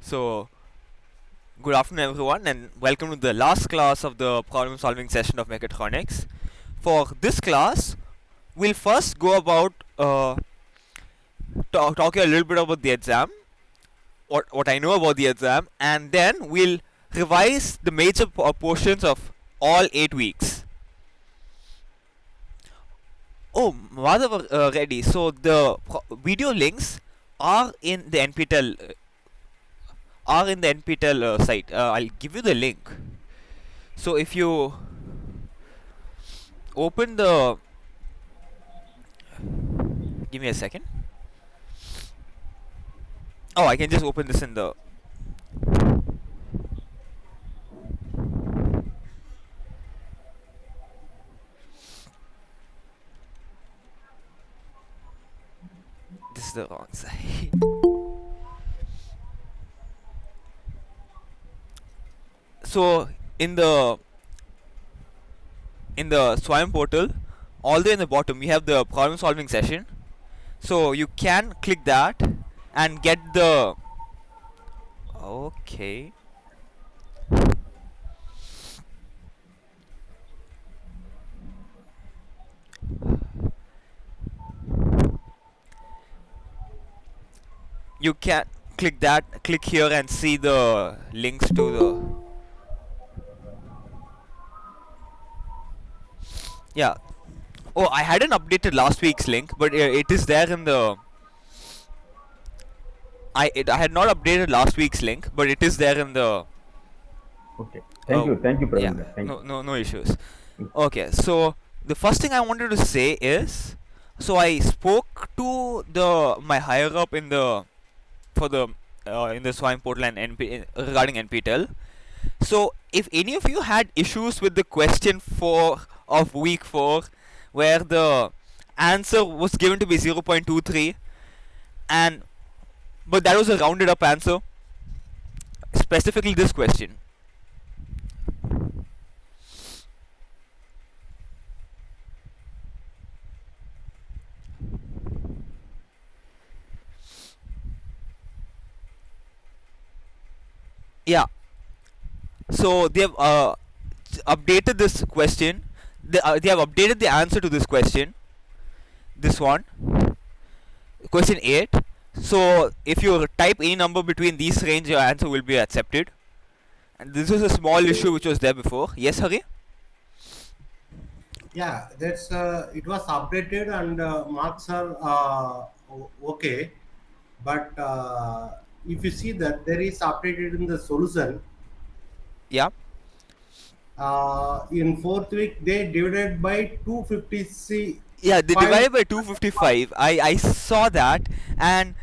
So, good afternoon, everyone, and welcome to the last class of the problem solving session of Mechatronics. For this class, we'll first go about talking a little bit about the exam, what I know about the exam, and then we'll revise the major portions of all 8 weeks. Oh, rather ready. So the video links are in the NPTEL site. I'll give you the link. So if you open the, give me a second. Oh, I can just open this in the, this is the wrong side. So in the Swayam portal, all the way in the bottom, we have the problem solving session. So you can click that and get the, okay. You can click here and see the links to the, yeah. Oh, I hadn't updated last week's link, but it is there in the, I had not updated last week's link, but it is there in the, Okay. Thank you, yeah, Praveen. Thank you. no issues. Okay, so the first thing I wanted to say is, so I spoke to my higher up in the in the Swine portal and regarding NPTEL. So if any of you had issues with the question 4 of week 4, where the answer was given to be 0.23, but that was a rounded up answer, specifically this question. Yeah. So they have updated this question. They have updated the answer to this question. This one, question 8. So if you type any number between these range, your answer will be accepted. And this is a small issue which was there before. Yes, Hari? Yeah, that's it was updated and marks are okay, but if you see that there is updated in the solution, Yeah. in fourth week they divided by 250. Yeah, they divided by 255. I saw that, and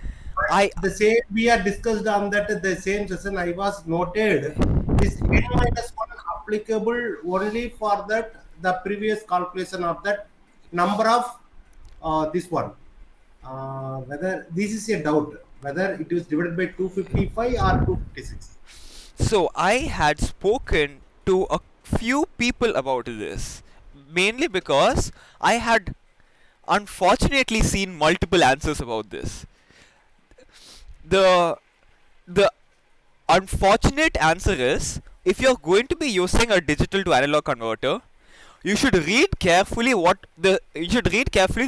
The same we are discussed on that the same session. I was noted this n minus one applicable only for that the previous calculation of that number of this one. Whether this is a doubt whether it is divided by 255 or 256. so I had spoken to a few people about this, mainly because I had unfortunately seen multiple answers about this. The unfortunate answer is, if you're going to be using a digital to analog converter, you should read carefully the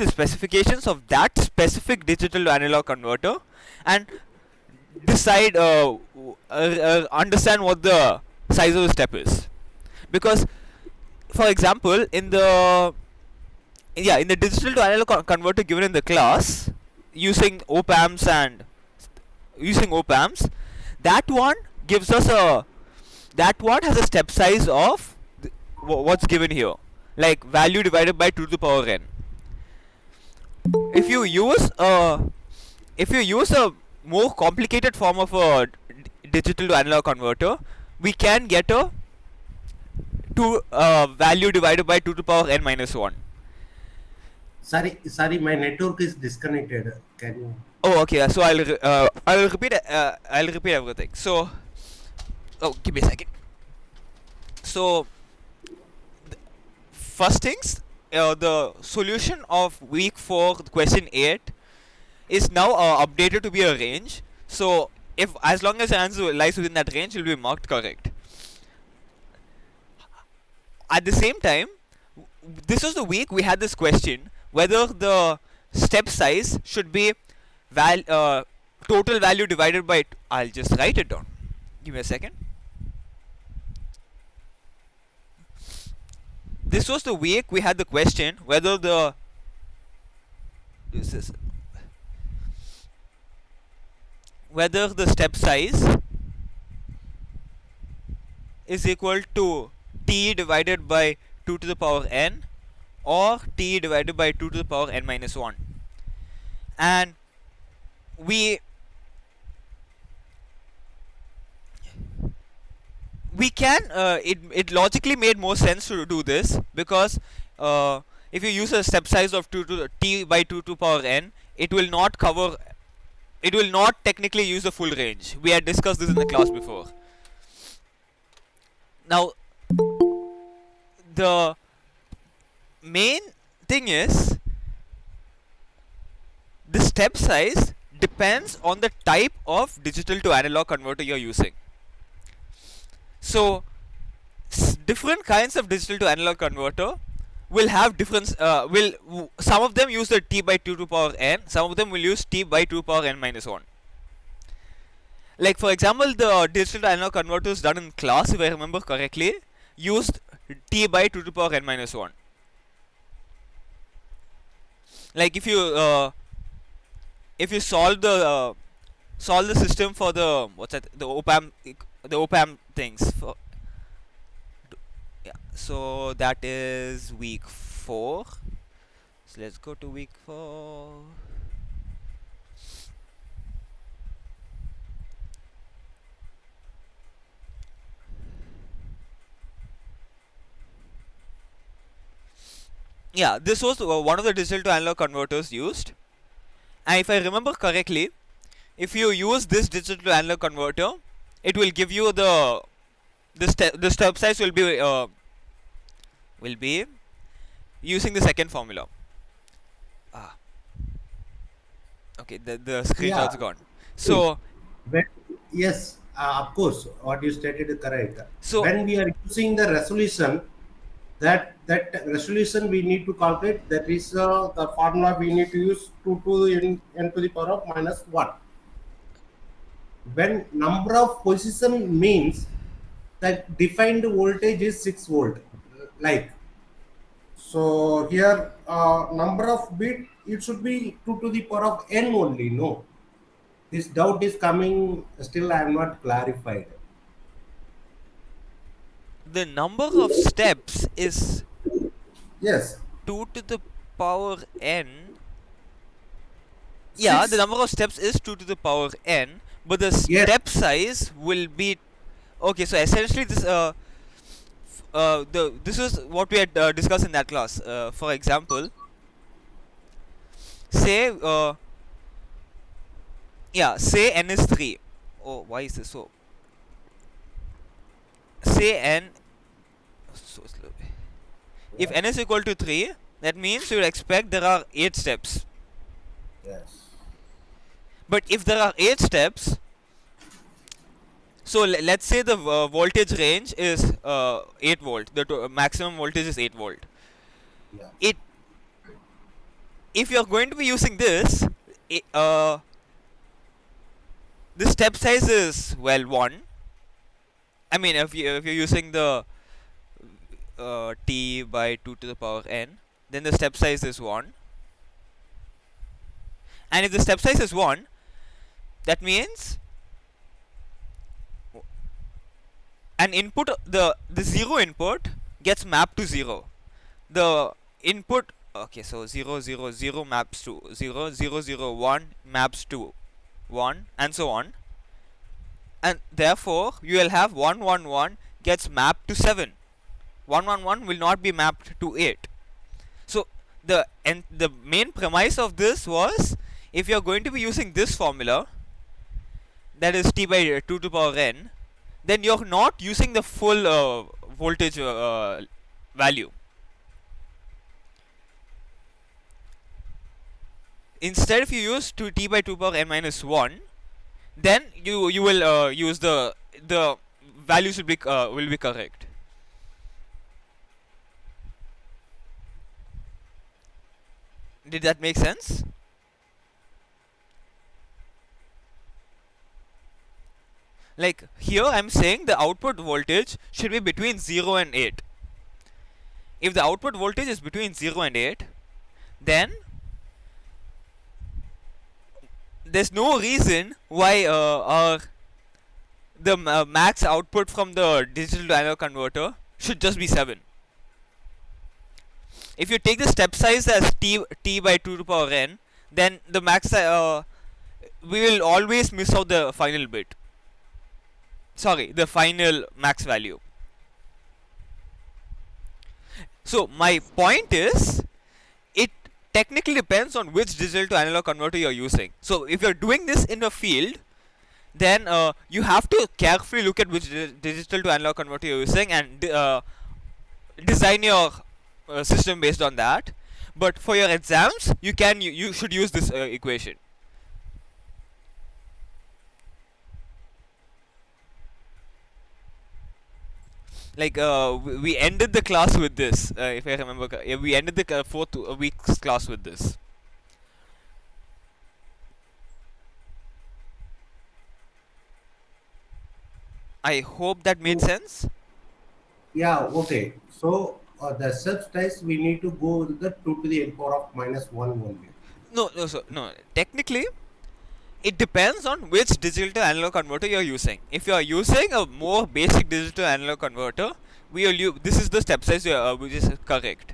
specifications of that specific digital to analog converter and decide understand what the size of the step is. Because for example, in the digital to analog converter given in the class, using op amps, that one gives us that one has a step size of what's given here, like value divided by 2 to the power n. If you use a more complicated form of a digital to analog converter, we can get a value divided by 2 to the power n minus 1. Sorry, my network is disconnected. Can you? Oh, okay. So I'll repeat everything. So, give me a second. So, first things, the solution of week 4, question 8, is now updated to be a range. So if as long as the answer lies within that range, it will be marked correct. At the same time, this was the week we had this question whether the step size should be total value divided by I'll just write it down. Give me a second. This was the week we had the question whether whether the step size is equal to t divided by 2 to the power n or t divided by 2 to the power n minus 1. And we can it logically made more sense to do this, because if you use a step size of 2 to the t by 2 to power n, it will not technically use the full range. We had discussed this in the class before. Now the main thing is the step size depends on the type of digital to analog converter you're using. So different kinds of digital to analog converter will have different some of them use the t by 2 to power n, some of them will use t by 2 power n minus 1. Like for example, the digital to analog converters done in class, if I remember correctly, used t by 2 to power n minus 1. Like if you solve the system for the the op-amp things for, yeah, so that is week 4. So let's go to week 4. Yeah, this was one of the digital to analog converters used. And if I remember correctly, if you use this digital to analog converter, it will give you the step size will be using the second formula. Okay, the screenshot's gone. So yes, of course, what you stated is correct. So when we are using the resolution, that resolution we need to calculate, that is the formula we need to use 2 to n to the power of minus 1. When number of position means that defined voltage is 6 volt, like so here number of bit it should be 2 to the power of n only. No, this doubt is coming, still I am not clarified. The number of steps is Yes, 2 to the power n. Yeah, Six. the number of steps is 2 to the power n, but the step size will be okay. So essentially, this this is what we had discussed in that class. For example, say say n is 3. Oh, why is this so? Say n so slow. If n is equal to 3, that means you would expect there are 8 steps. Yes. But if there are 8 steps, so let's say the voltage range is 8 volt. The maximum voltage is 8 volt. Yeah. If you're going to be using this, the step size is 1. I mean, if you're using the t by 2 to the power n, then the step size is 1. And if the step size is 1, that means an input, the 0 input gets mapped to 0. The input, okay, so 0 0 0 maps to 0, 0 0 1 maps to 1, and so on. And therefore you will have 1 1 1 gets mapped to 7. 1 1 1 will not be mapped to 8. So the main premise of this was, if you are going to be using this formula, that is t by 2 to the power n, then you are not using the full voltage value. Instead, if you use t by 2 power n minus 1, then you will use the values will be correct. Did that make sense? Like here I'm saying the output voltage should be between 0 and 8. If the output voltage is between 0 and 8, then there's no reason why the max output from the digital to analog converter should just be 7. If you take the step size as t by 2 to the power n, then the max we will always miss out the final bit. Sorry, the final max value. So my point is, it technically depends on which digital to analog converter you're using. So if you're doing this in a field, then you have to carefully look at which digital to analog converter you're using and design your system based on that. But for your exams, you should use this equation. Like we ended the class with this, if I remember. We ended the fourth week's class with this. I hope that made sense. Yeah, okay. So the subsize we need to go with the 2 to the n power of minus 1 only. No. Technically, it depends on which digital to analog converter you're using. If you're using a more basic digital to analog converter, we will use this is the step size which is correct.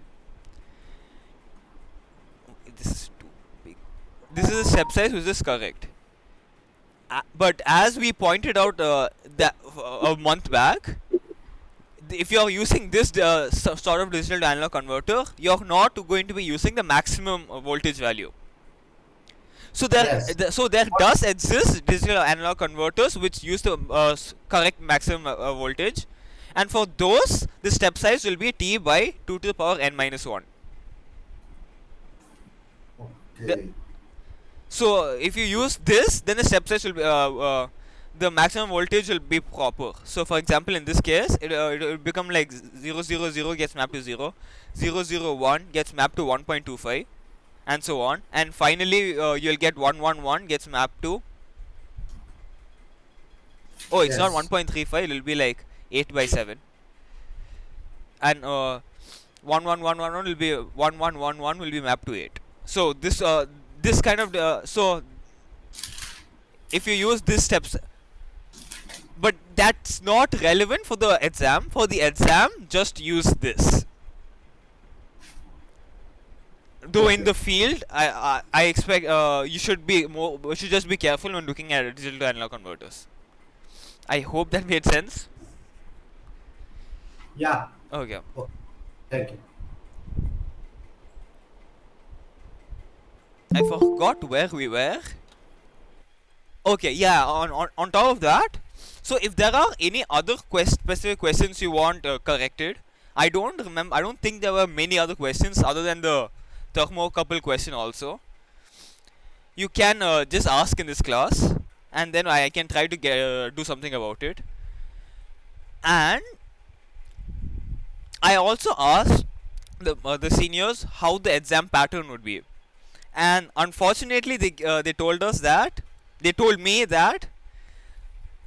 This is too big. This is the step size which is correct. But as we pointed out a month back, if you're using this sort of digital to analog converter, you're not going to be using the maximum voltage value. So Yes. there does exist digital analog converters which use the correct maximum voltage, and for those the step size will be t by 2 to the power n minus 1. Okay. So if you use this, then the step size will be the maximum voltage will be proper. So for example, in this case, it will become like 000 gets mapped to 0, 001 gets mapped to 1.25, and so on. And finally, you'll get 111 gets mapped to. Oh, it's not Yes. 1.35. It will be like 8 by 7. And 11111 will be 1111 will be mapped to 8. So this kind of so if you use these steps, but that's not relevant for the exam. For the exam, just use this. Though in the field, I expect you should just be careful when looking at digital to analog converters. I hope that made sense. Yeah. Okay. Oh, thank you. I forgot where we were. Okay, yeah. On top of that, so if there are any other specific questions you want corrected, I don't remember. I don't think there were many other questions other than the thermocouple question. Also, you can just ask in this class, and then I can try to do something about it. And I also asked the seniors how the exam pattern would be, and unfortunately they told us that they told me that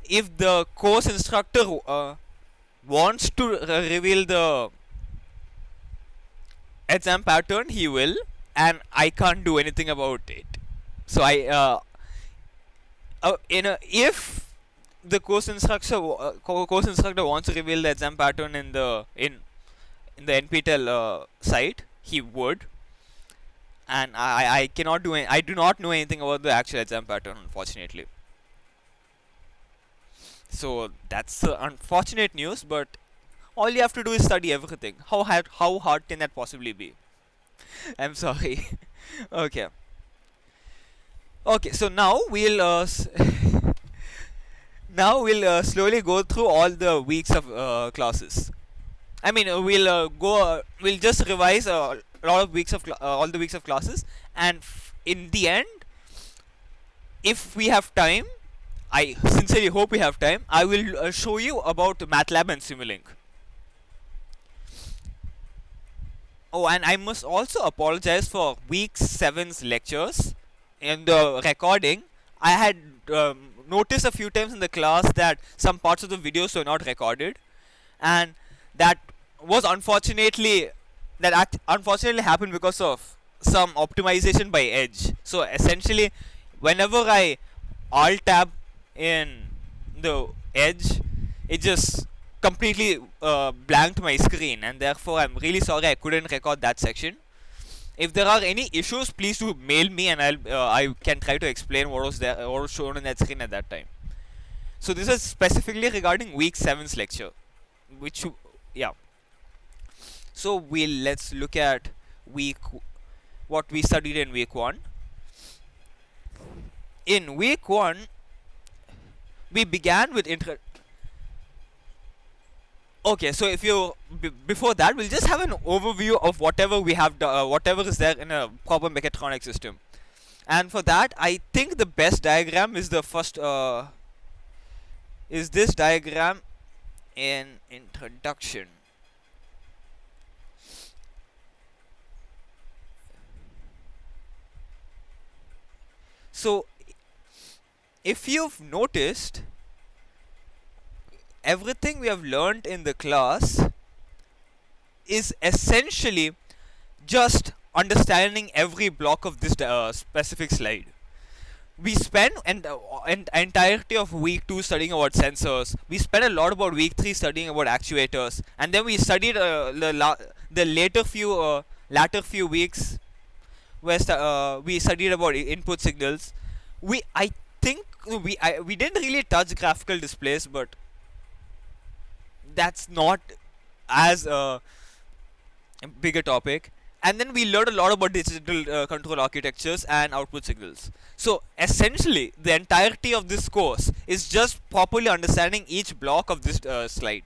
if the course instructor wants to reveal the exam pattern, he will, and I can't do anything about it. So if the course instructor wants to reveal the exam pattern in the NPTEL site, he would, and I cannot do I do not know anything about the actual exam pattern, unfortunately. So that's unfortunate news, but all you have to do is study everything. How hard can that possibly be? I'm sorry. Okay. Okay, so now we'll slowly go through all the weeks of classes. I mean, we'll just revise a lot of weeks of all the weeks of classes, and in the end, if we have time, I sincerely hope we have time. I will show you about Matlab and Simulink. Oh, and I must also apologize for week 7's lectures. In the recording, I had noticed a few times in the class that some parts of the videos were not recorded, and that was unfortunately happened because of some optimization by Edge. So essentially, whenever I alt tab in the Edge, it just completely blanked my screen, and therefore I'm really sorry I couldn't record that section. If there are any issues, please do mail me, and I can try to explain what was there, what was shown on that screen at that time. So this is specifically regarding week 7's lecture, which yeah. So let's look at what we studied in week 1. In week 1, we began with Okay, so if you before that, we'll just have an overview of whatever we have, whatever is there in a proper mechatronic system. And for that, I think the best diagram is the first. Is this diagram in introduction? So, if you've noticed, everything we have learned in the class is essentially just understanding every block of this specific slide. We spent an entirety of week 2 studying about sensors. We spent a lot about week 3 studying about actuators, and then we studied the latter few weeks where we studied about input signals. I think we didn't really touch graphical displays, but that's not as big a topic. And then we learned a lot about digital control architectures and output signals. So essentially, the entirety of this course is just properly understanding each block of this slide.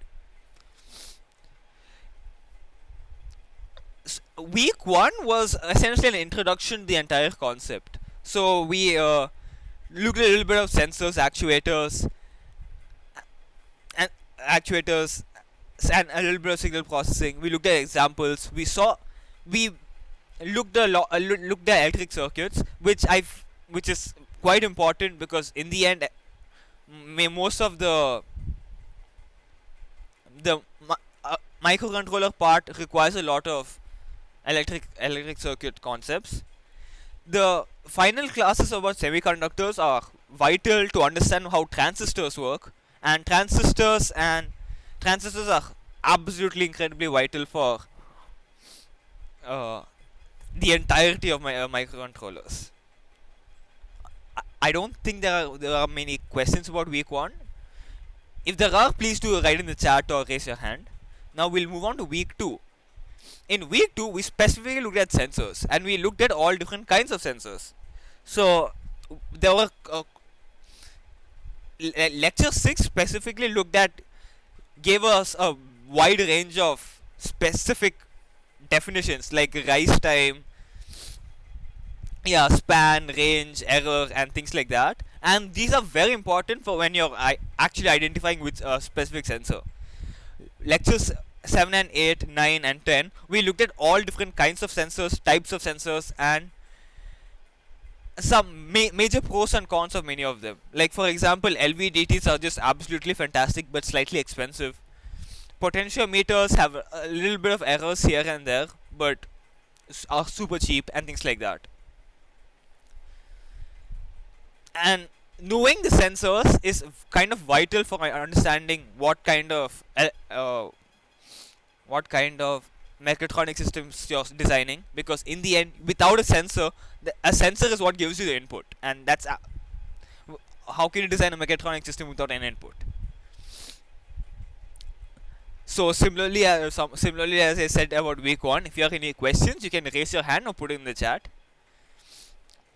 Week 1 was essentially an introduction to the entire concept. So we looked at a little bit of sensors, actuators, and a little bit of signal processing. We looked at examples. We looked at electric circuits, which is quite important because in the end, most of the microcontroller part requires a lot of electric circuit concepts. The final classes about semiconductors are vital to understand how transistors work, and transistors are absolutely incredibly vital for the entirety of my microcontrollers. I don't think there are many questions about week 1. If there are, please do write in the chat or raise your hand. Now we'll move on to week 2. In week 2, we specifically looked at sensors, and we looked at all different kinds of sensors. So there were lecture 6 specifically gave us a wide range of specific definitions like rise time, span, range, error, and things like that. And these are very important for when you're actually identifying which specific sensor. Lectures 7 and 8, 9 and 10, we looked at all different kinds of sensors, types of sensors, and some major pros and cons of many of them. Like for example, LVDTs are just absolutely fantastic but slightly expensive. Potentiometers have a little bit of errors here and there, but are super cheap and things like that. And knowing the sensors is kind of vital for my understanding what kind of mechatronic systems you're designing, because in the end, without a sensor is what gives you the input, and that's how can you design a mechatronic system without an input? So similarly as I said about week 1, if you have any questions, you can raise your hand or put it in the chat.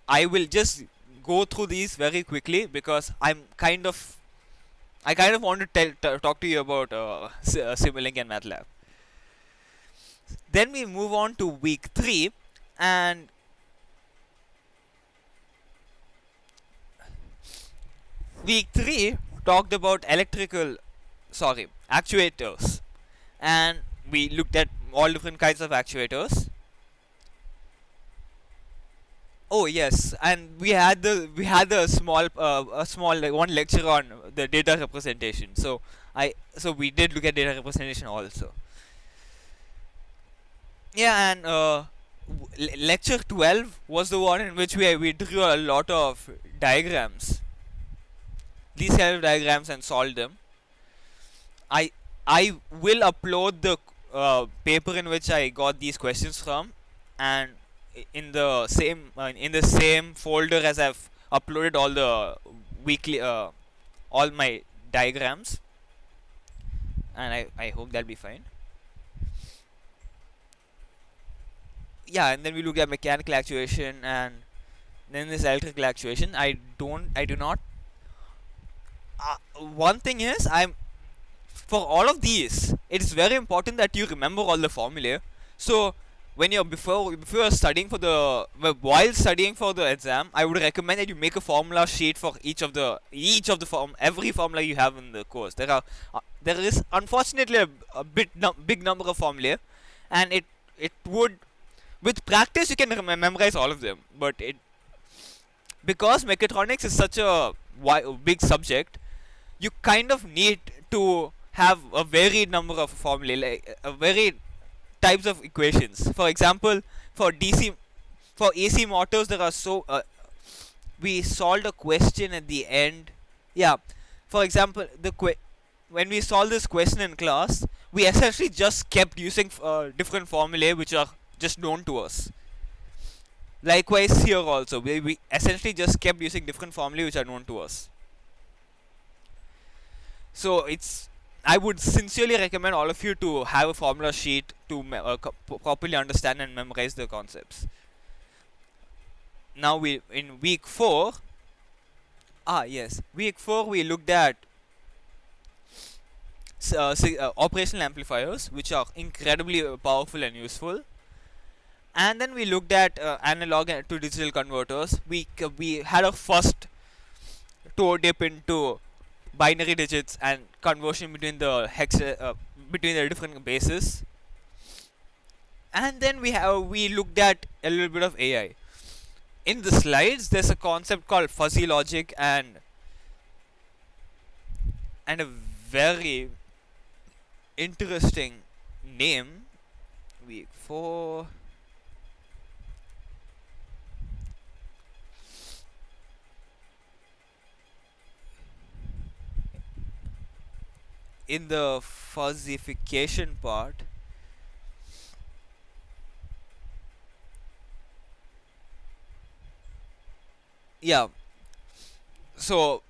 I will just go through these very quickly because I kind of want to talk to you about Simulink and Matlab. Then we move on to week 3, and week 3 talked about actuators, and we looked at all different kinds of actuators. Oh yes, and we had a small like, one lecture on the data representation. So we did look at data representation also. Yeah, and lecture 12 was the one in which we drew a lot of diagrams, these kind of diagrams, and solved them. I I will upload the paper in which I got these questions from, and in the same folder as I've uploaded all the weekly all my diagrams, and I hope that'll be fine. Yeah, and then we look at mechanical actuation, and then this electrical actuation. I do not. One thing is, for all of these, it is very important that you remember all the formulae. So when you're before you're studying for the while studying for the exam, I would recommend that you make a formula sheet for each of the every formula you have in the course. There is unfortunately big number of formulae, and it would, with practice, you can memorize all of them. But because mechatronics is such a big subject, you kind of need to have a varied number of formulae, like a varied types of equations. For example, for AC motors, there are we solved a question at the end. Yeah, for example, when we solved this question in class, we essentially just kept using different formulae which are just known to us. Likewise here also, we essentially just kept using different formulae which are known to us. So I would sincerely recommend all of you to have a formula sheet to properly understand and memorize the concepts. Now in week 4, week 4 we looked at operational amplifiers, which are incredibly powerful and useful. And then we looked at analog to digital converters. We had a first toe dip into binary digits and conversion between the between the different bases. And then we looked at a little bit of AI. In the slides, there's a concept called fuzzy logic, and a very interesting name. Week 4. In the fuzzification part, yeah, so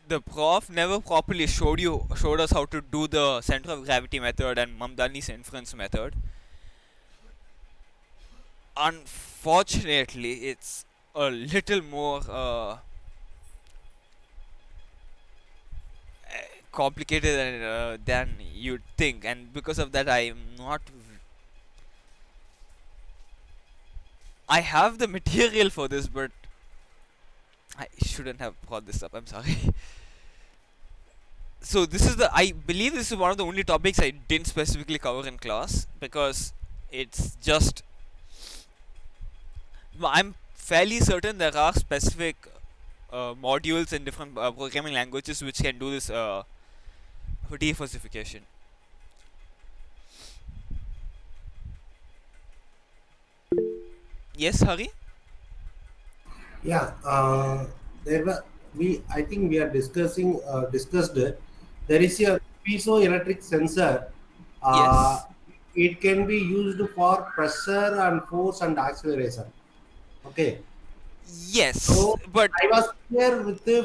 the prof never properly showed us how to do the center of gravity method and Mamdani's inference method. Unfortunately, it's a little more complicated than you'd think, and because of that, I have the material for this, but I shouldn't have brought this up. I'm sorry. So I believe this is one of the only topics I didn't specifically cover in class, because it's just, I'm fairly certain there are specific modules in different programming languages which can do this defuzzification. Yes, Hari? Yeah, there were I think we are discussed it. There is a piezoelectric sensor. Yes. It can be used for pressure and force and acceleration. Okay. Yes, So but I was clear with the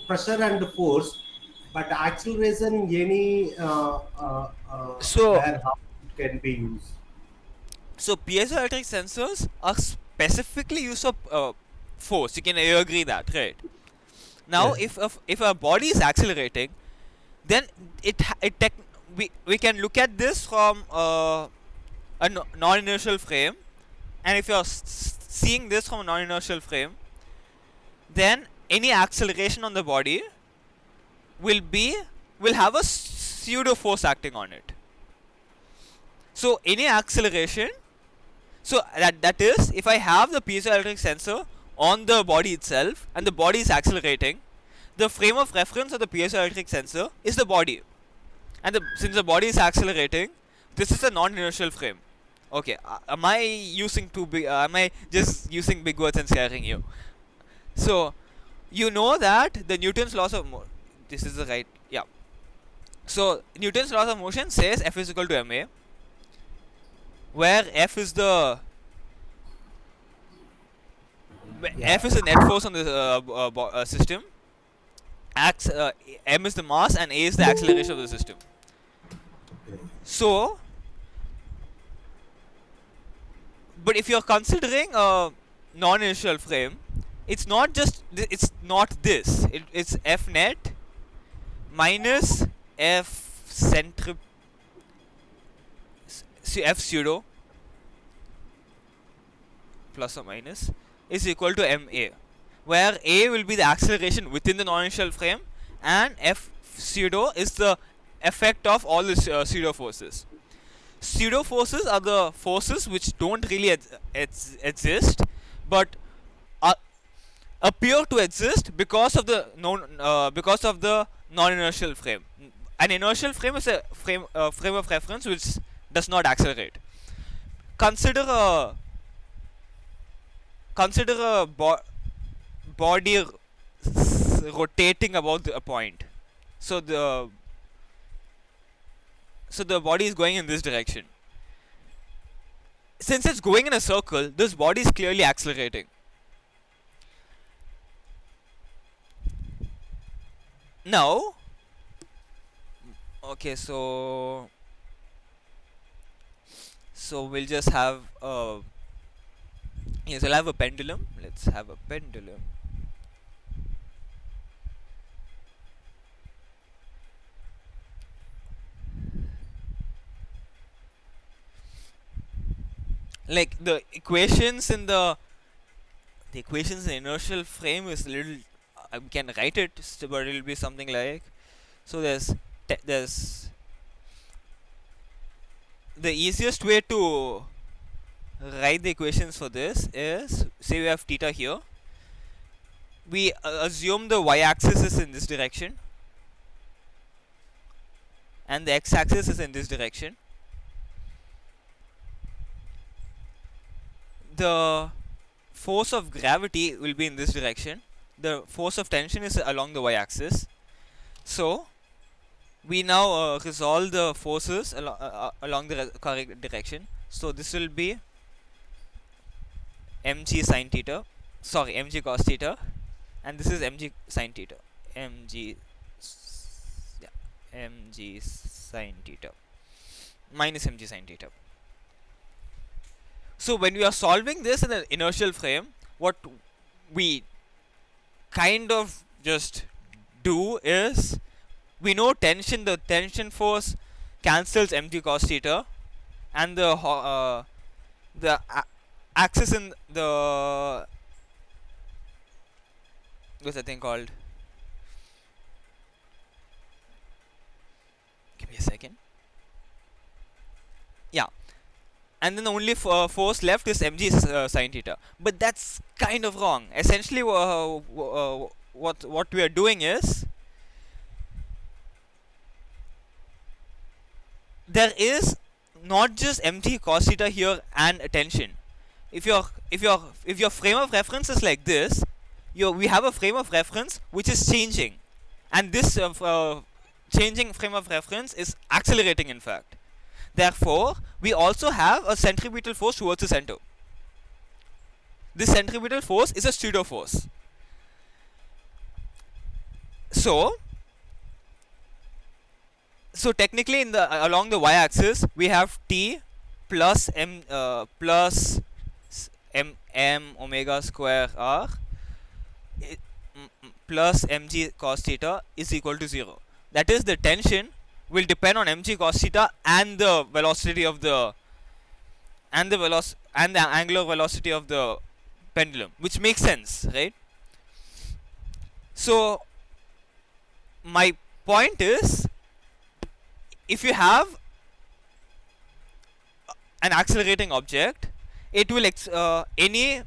pressure and force, but acceleration, so where how it can be used. piezoelectric sensors are specifically used for force. You agree that, right? Now, Yes. if a body is accelerating, then we can look at this from a non-inertial frame, and if you're seeing this from a non-inertial frame, then any acceleration on the body will have a pseudo force acting on it. So any acceleration, so that is, if I have the piezoelectric sensor on the body itself and the body is accelerating, the frame of reference of the piezoelectric sensor is the body, and since the body is accelerating, this is a non-inertial frame. Okay, am I using too big? Am I just using big words and scaring you? So you know that the Newton's laws of this is the right, yeah. So Newton's laws of motion says F is equal to ma, where F is the F is the net force on the system, m is the mass, and a is the acceleration of the system. So, but if you're considering a non-inertial frame, it's not just it's not this. It's F net minus F F pseudo plus or minus is equal to ma, where a will be the acceleration within the non-inertial frame and F pseudo is the effect of all the pseudo forces. Pseudo forces are the forces which don't really exist, but appear to exist because of the non-inertial frame. An inertial frame is a frame of reference which does not accelerate. Consider a body rotating about a point. So the body is going in this direction. Since it's going in a circle, this body is clearly accelerating. Now, okay, so we'll just have yes, I'll have a pendulum. Let's have a pendulum. Like the equations in the inertial frame is a little. I can write it, but it will be something like. So there's the easiest way to write the equations for this is, say we have theta here. We assume the y-axis is in this direction and the x-axis is in this direction. The force of gravity will be in this direction. The force of tension is along the y-axis. So we now resolve the forces along the correct direction. So this will be mg sin theta, sorry, mg cos theta, and this is mg sin theta, mg sin theta minus mg sin theta. So when we are solving this in an inertial frame, what we kind of just do is, we know tension, the tension force cancels mg cos theta, and the axis in the, what's that thing called? Give me a second. Yeah. And then the only force left is mg sin theta. But that's kind of wrong. Essentially, what we are doing is, there is not just mg cos theta here and tension. If your frame of reference is like this, we have a frame of reference which is changing, and this changing frame of reference is accelerating, in fact. Therefore, we also have a centripetal force towards the center. This centripetal force is a pseudo force. So technically, in the along the y-axis, we have t plus m omega square r plus mg cos theta is equal to 0. That is, the tension will depend on mg cos theta and the velocity of the angular velocity of the pendulum, which makes sense, right? So my point is, if you have an accelerating object, it will any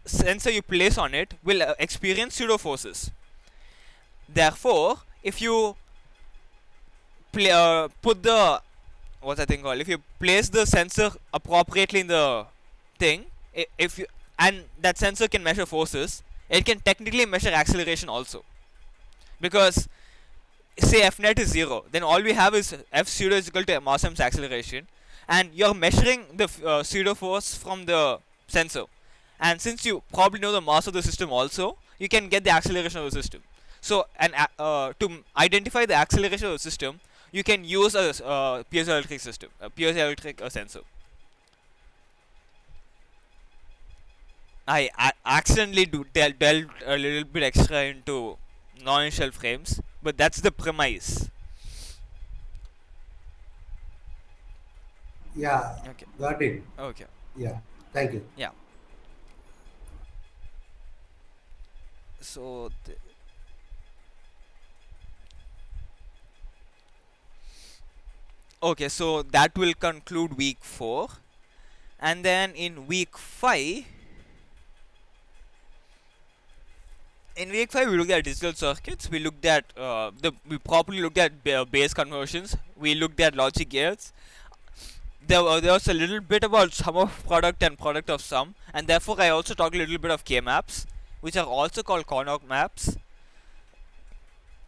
sensor you place on it will experience pseudo forces. Therefore, if you put the, what's that thing called? If you place the sensor appropriately in the thing, if you, and that sensor can measure forces, it can technically measure acceleration also. Because say F net is 0, then all we have is F pseudo is equal to mass times acceleration, and you're measuring the pseudo force from the sensor. And since you probably know the mass of the system also, you can get the acceleration of the system. So, to identify the acceleration of the system, you can use a piezoelectric system, a piezoelectric sensor. I accidentally delved a little bit extra into non-shell frames, but that's the premise. Yeah, Okay. got it. Okay. Yeah, thank you. Yeah. So okay, so that will conclude week 4, and then in week 5, we looked at digital circuits. We looked at we properly looked at base conversions. We looked at logic gates. There was a little bit about sum of product and product of sum, and therefore I also talked a little bit of K maps, which are also called Carnot maps.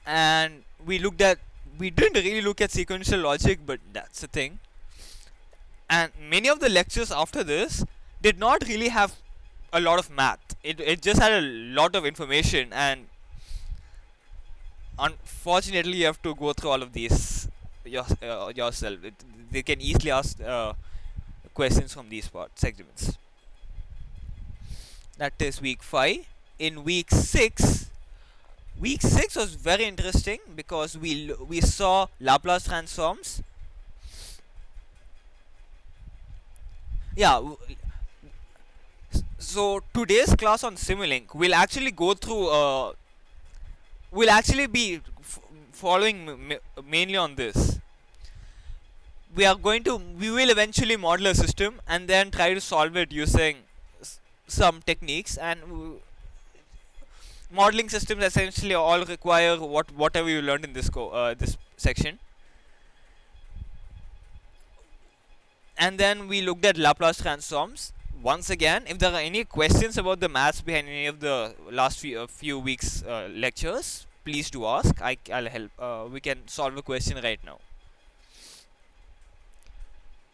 And we didn't really look at sequential logic, but that's the thing. And many of the lectures after this did not really have a lot of math. It just had a lot of information, and unfortunately you have to go through all of these yourself. They can easily ask questions from these segments. That is week 5. In week 6 was very interesting because we saw Laplace transforms. Yeah. So today's class on Simulink will actually go through. Will actually be following mainly on this. We will eventually model a system and then try to solve it using some techniques, and modeling systems essentially all require whatever you learned in this this section. And then we looked at Laplace transforms. Once again, if there are any questions about the maths behind any of the last few weeks lectures, please do ask. I'll help. We can solve a question right now.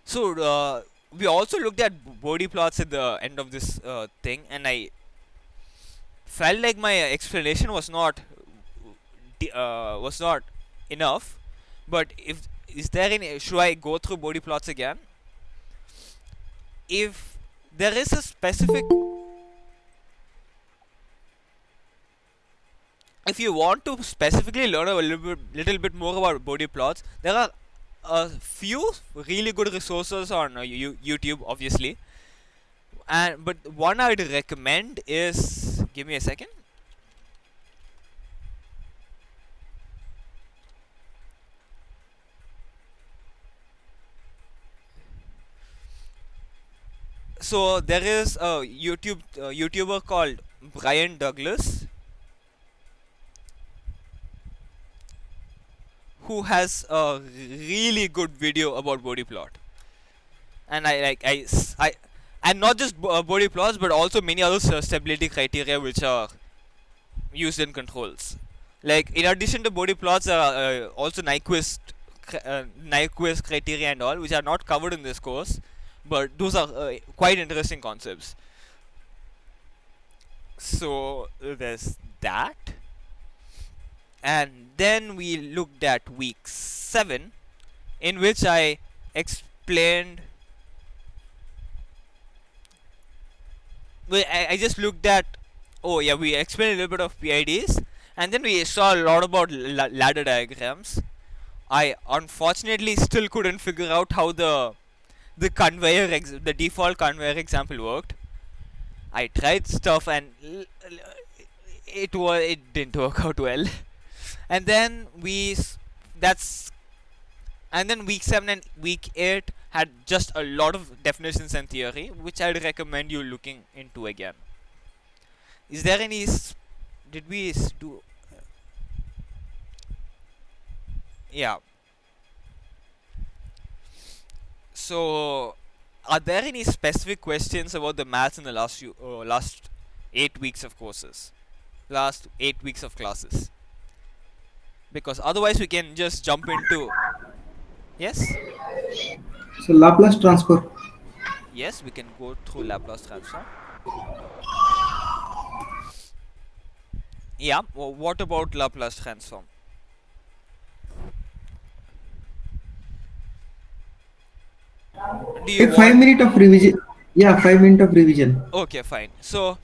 So we also looked at Bode plots at the end of this thing, and I felt like my explanation was not enough. But should I go through Bode plots again? If there is a specific, if you want to specifically learn a little bit more about Bode plots, there are a few really good resources on YouTube, obviously. But one I would recommend is, give me a second. So there is a YouTuber called Brian Douglas, who has a really good video about Bode plot, and and not just Bode plots, but also many other stability criteria which are used in controls. Like, in addition to Bode plots, there are also Nyquist criteria and all, which are not covered in this course, but those are quite interesting concepts. So there's that. And then we looked at week 7, in which I explained. I just looked at. Oh yeah, we explained a little bit of PIDs, and then we saw a lot about ladder diagrams. I unfortunately still couldn't figure out how the the default conveyor example worked. I tried stuff, and it didn't work out well. And then that's and then week 7 and week 8 had just a lot of definitions and theory, which I'd recommend you looking into again. Is there any did we do? Yeah. So, are there any specific questions about the maths in the last 8 weeks of courses, last 8 weeks of classes? Because otherwise we can just jump into. Yes. So Laplace transfer. Yes, we can go through Laplace transform. Yeah. What about Laplace transform? Do you Take 5 minutes of revision. Yeah, 5 minutes of revision. Okay, fine. So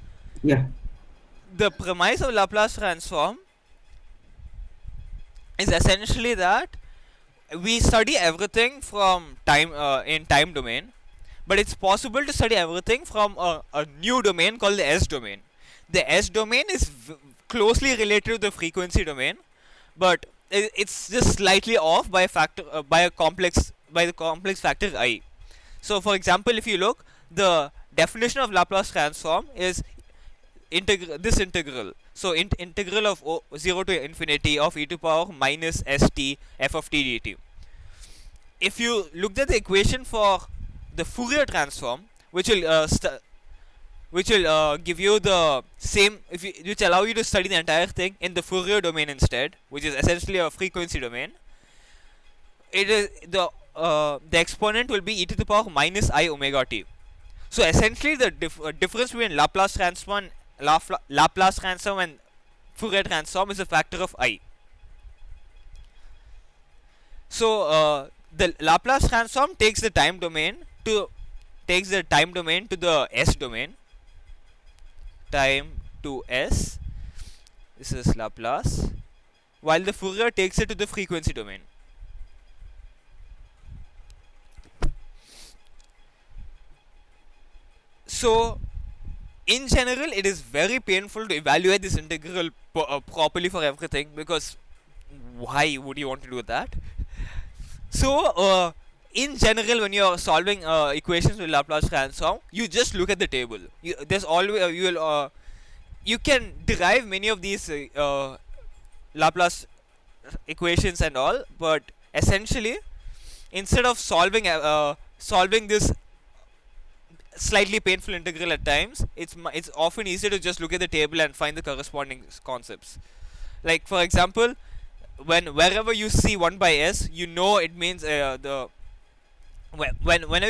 Yeah. the premise of Laplace transform is essentially that we study everything from time in time domain, but it's possible to study everything from a new domain called the S domain. The S domain is closely related to the frequency domain, but it's just slightly off by a factor by the complex factor I. So, for example, if you look, the definition of Laplace transform is this integral. So, integral of 0 to infinity of e to power minus st f of t dt. If you looked at the equation for the Fourier transform, which will give you the same, which allow you to study the entire thing in the Fourier domain instead, which is essentially a frequency domain. It is the exponent will be e to the power minus I omega t. So essentially, the difference between Laplace transform and Fourier transform is a factor of I. So the Laplace transform takes the time domain to the S domain. Time to S. This is Laplace. While the Fourier takes it to the frequency domain. So, in general, it is very painful to evaluate this integral properly for everything, because why would you want to do that? So, in general, when you are solving equations with Laplace transform, you just look at the table. You can derive many of these Laplace equations and all, but essentially, instead of solving this slightly painful integral at times, it's often easier to just look at the table and find the corresponding concepts. Like, for example, wherever you see 1 by s, you know it means whenever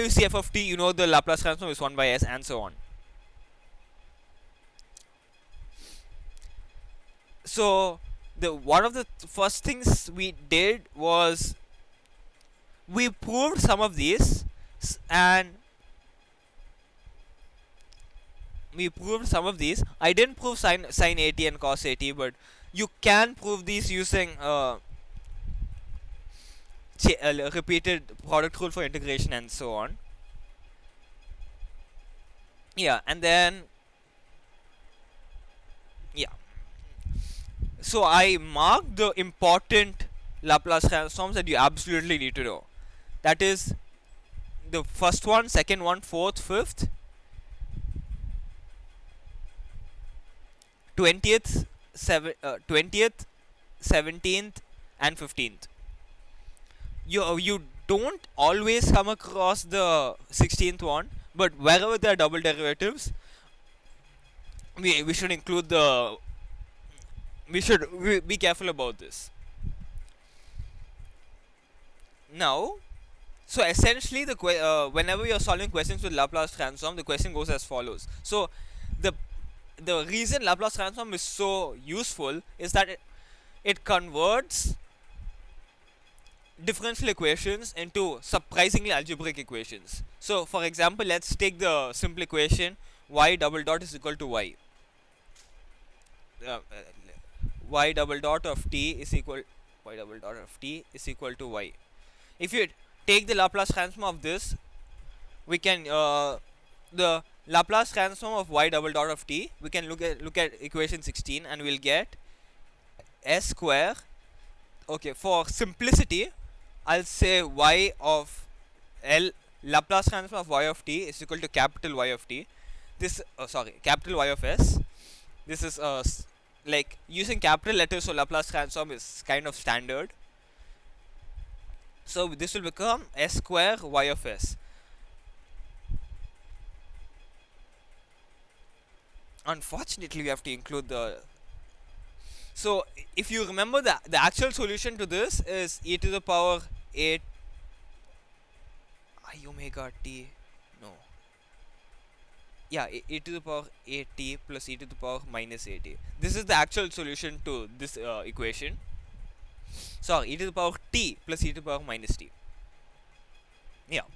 you see f of t, you know the Laplace transform is 1 by s, and so on. So one of the first things we did was we proved some of these, and I didn't prove sin AT and cos AT, but you can prove these using repeated product rule for integration and so on. Yeah, and then so I marked the important Laplace transforms that you absolutely need to know. That is the first one, second one, fourth, fifth, 20th, 17th, and 15th. You don't always come across the 16th one, but wherever there are double derivatives, we should include we should be careful about this. Now, so essentially, whenever you're solving questions with Laplace transform, the question goes as follows. So the reason Laplace transform is so useful is that it converts differential equations into surprisingly algebraic equations. So, for example, let's take the simple equation y double dot is equal to y. Y double dot of t is equal to y. If you take the Laplace transform of this, we can the Laplace transform of y double dot of t, we can look at equation 16 and we'll get s square. Okay, for simplicity, I'll say y of L, Laplace transform of y of t is equal to capital Y of t. This, capital Y of s. This is like using capital letters, so Laplace transform is kind of standard. So this will become s square y of s. Unfortunately, we have to include the. So if you remember, the actual solution to this is e to the power 8 I omega t. No. Yeah, e to the power 8t plus e to the power minus 8t. This is the actual solution to this equation. Sorry, e to the power t plus e to the power minus t. Yeah.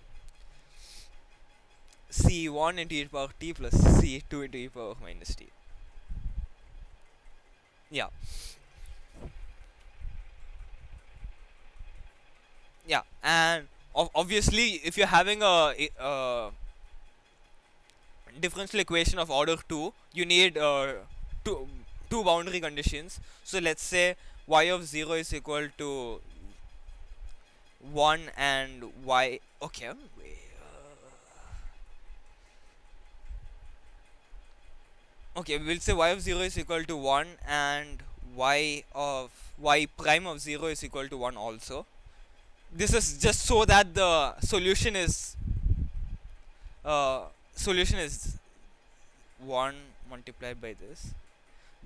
C1 into e to the power t plus C2 into e to the power minus t. Yeah. Yeah, and obviously, if you're having a differential equation of order 2, you need two, two boundary conditions. So let's say y of 0 is equal to 1 and y. Okay. Okay, we'll say y of 0 is equal to 1 and y prime of 0 is equal to 1 also. This is just so that the solution is 1 multiplied by this,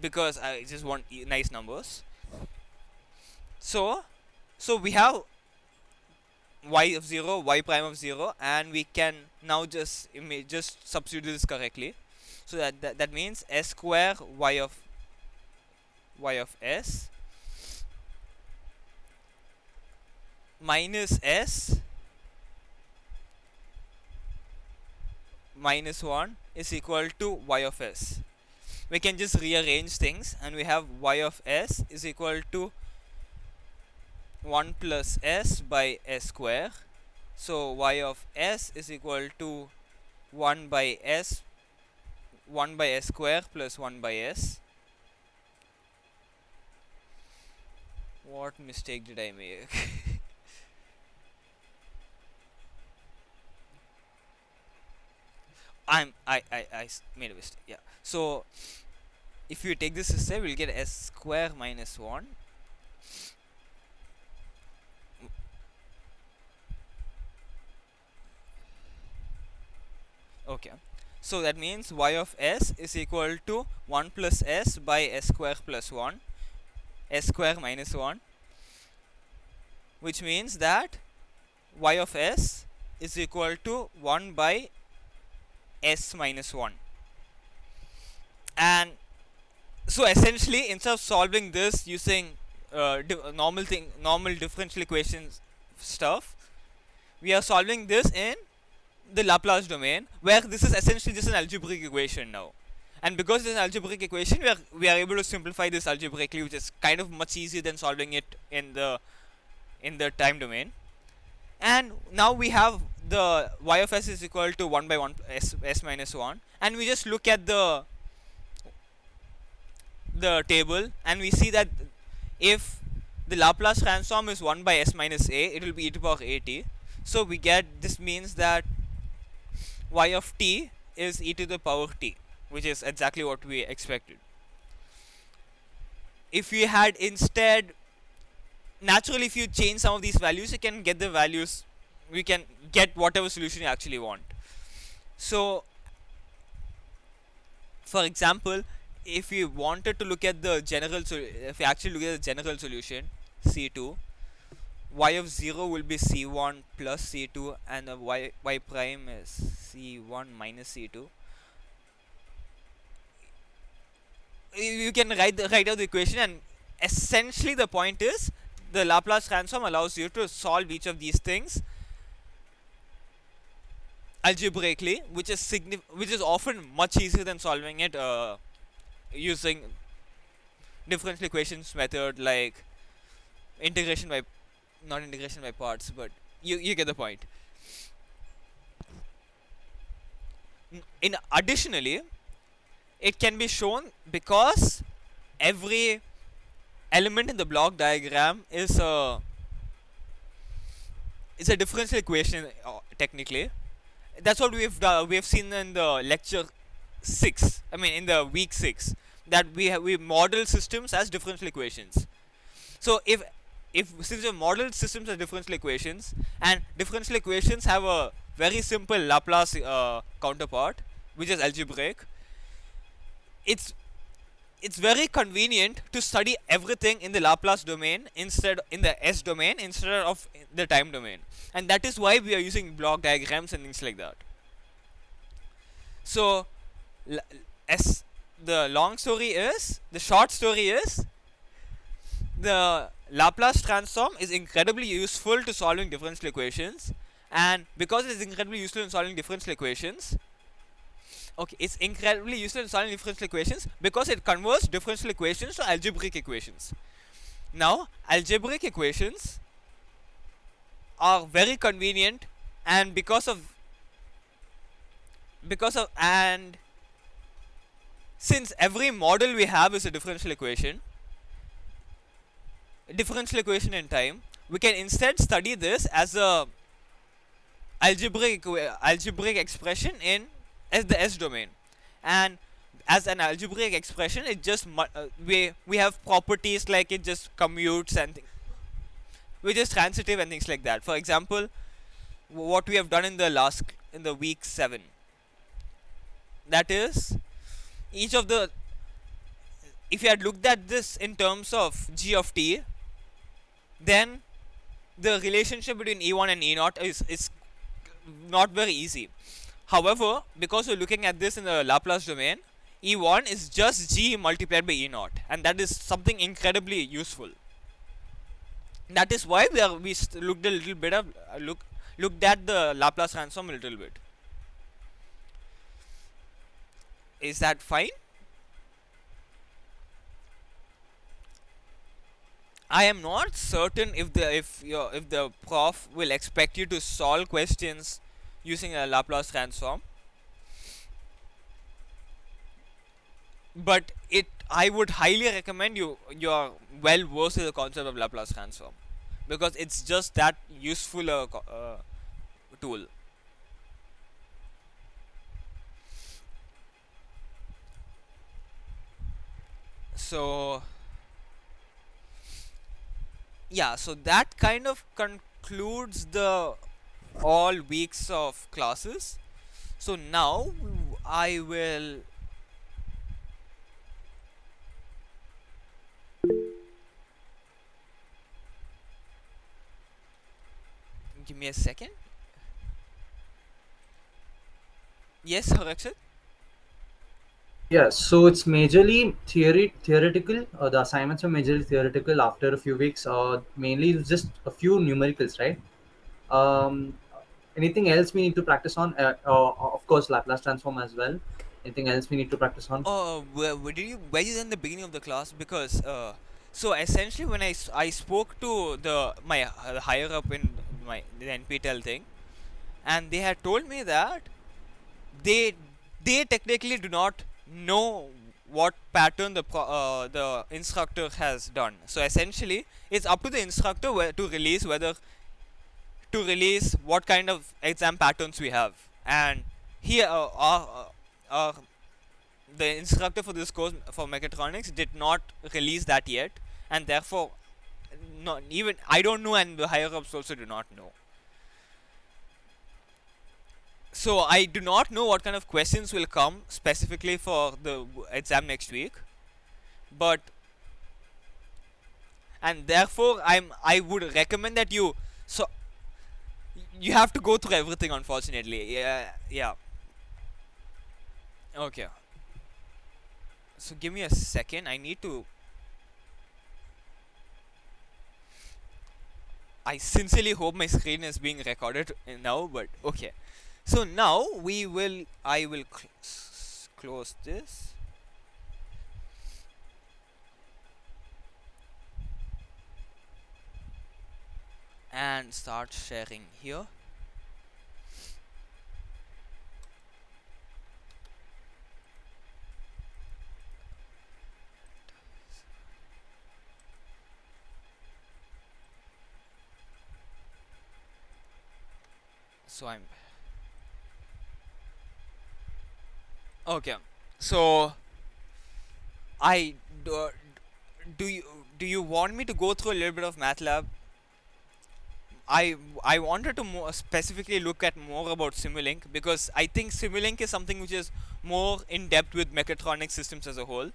because I just want nice numbers. So we have y of 0, y prime of 0, and we can now just substitute this correctly. So that means s square y of s minus s minus 1 is equal to y of s. We can just rearrange things and we have y of s is equal to 1 plus s by s square. So y of s is equal to 1 by s square plus 1 by s. What mistake did I make? I made a mistake. Yeah. So if you take this instead, we'll get s square minus 1. Okay. So that means y of s is equal to 1 plus s by s square plus 1, s square minus 1, which means that y of s is equal to 1 by s minus 1. And so essentially, instead of solving this using normal differential equations stuff, we are solving this in the Laplace domain, where this is essentially just an algebraic equation now. And because it's an algebraic equation, we are able to simplify this algebraically, which is kind of much easier than solving it in the time domain. And now we have the y of s is equal to 1 by 1 s minus 1, and we just look at the table and we see that if the Laplace transform is 1 by s minus a, it will be e to the power at. So we get, this means that y of t is e to the power t, which is exactly what we expected. If we had instead, naturally, if you change some of these values, you can get the values, we can get whatever solution you actually want. So for example, if we wanted to look at the general, if we actually look at the general solution, C2, y of 0 will be C1 plus C2, and the y prime is C1 minus C2. You can write out the equation, and essentially the point is the Laplace transform allows you to solve each of these things algebraically, which is often much easier than solving it using differential equations method, like integration by, not integration by parts, but you get the point. In additionally, it can be shown because every element in the block diagram is a differential equation, technically. That's what we have seen in the lecture 6. I mean, in the week 6, that we model systems as differential equations. So if since we model systems as differential equations, and differential equations have a very simple Laplace counterpart, which is algebraic, it's it's very convenient to study everything in the Laplace domain instead in the S domain instead of the time domain, and that is why we are using block diagrams and things like that. So, as the short story is, the Laplace transform is incredibly useful to solving differential equations, and because it is incredibly useful in solving differential equations, it's incredibly useful in solving differential equations because it converts differential equations to algebraic equations. Now, algebraic equations are very convenient, and and since every model we have is a differential equation in time, we can instead study this as a algebraic expression in as the S domain, and as an algebraic expression, it just we have properties like it just commutes and which is transitive and things like that. For example, what we have done in the week 7, that is, each of the if you had looked at this in terms of g of t, then the relationship between E1 and E0 is not very easy. However, because we're looking at this in the Laplace domain, E1 is just g multiplied by E0, and that is something incredibly useful. That is why we looked a little bit of looked at the Laplace transform a little bit. Is that fine? I am not certain if the prof will expect you to solve questions using a Laplace transform, but I would highly recommend you are well versed in the concept of Laplace transform, because it's just that useful tool. So yeah, so that kind of concludes the all weeks of classes. So now I will give me a second. Yes, Rakshit? Yeah, so it's majorly theoretical. The assignments are majorly theoretical. After a few weeks, mainly it's just a few numericals, right? Um, Anything else we need to practice on? Of course, Laplace transform as well. Anything else we need to practice on? Were you in the beginning of the class? Because so essentially, when I spoke to my higher up in the NPTEL thing, and they had told me that they technically do not know what pattern the instructor has done. So essentially, it's up to the instructor to release what kind of exam patterns we have. And here, the instructor for this course for Mechatronics did not release that yet, and therefore, not even I don't know, and the higher ups also do not know. So I do not know what kind of questions will come specifically for the exam next week, and therefore I would recommend that you have to go through everything, unfortunately. Yeah. Okay. So give me a second. I sincerely hope my screen is being recorded now, but okay. So now I will close this. And start sharing here. So I'm okay. So I do, do you want me to go through a little bit of MATLAB? I wanted to more specifically look at more about Simulink because I think Simulink is something which is more in depth with mechatronics systems as a whole.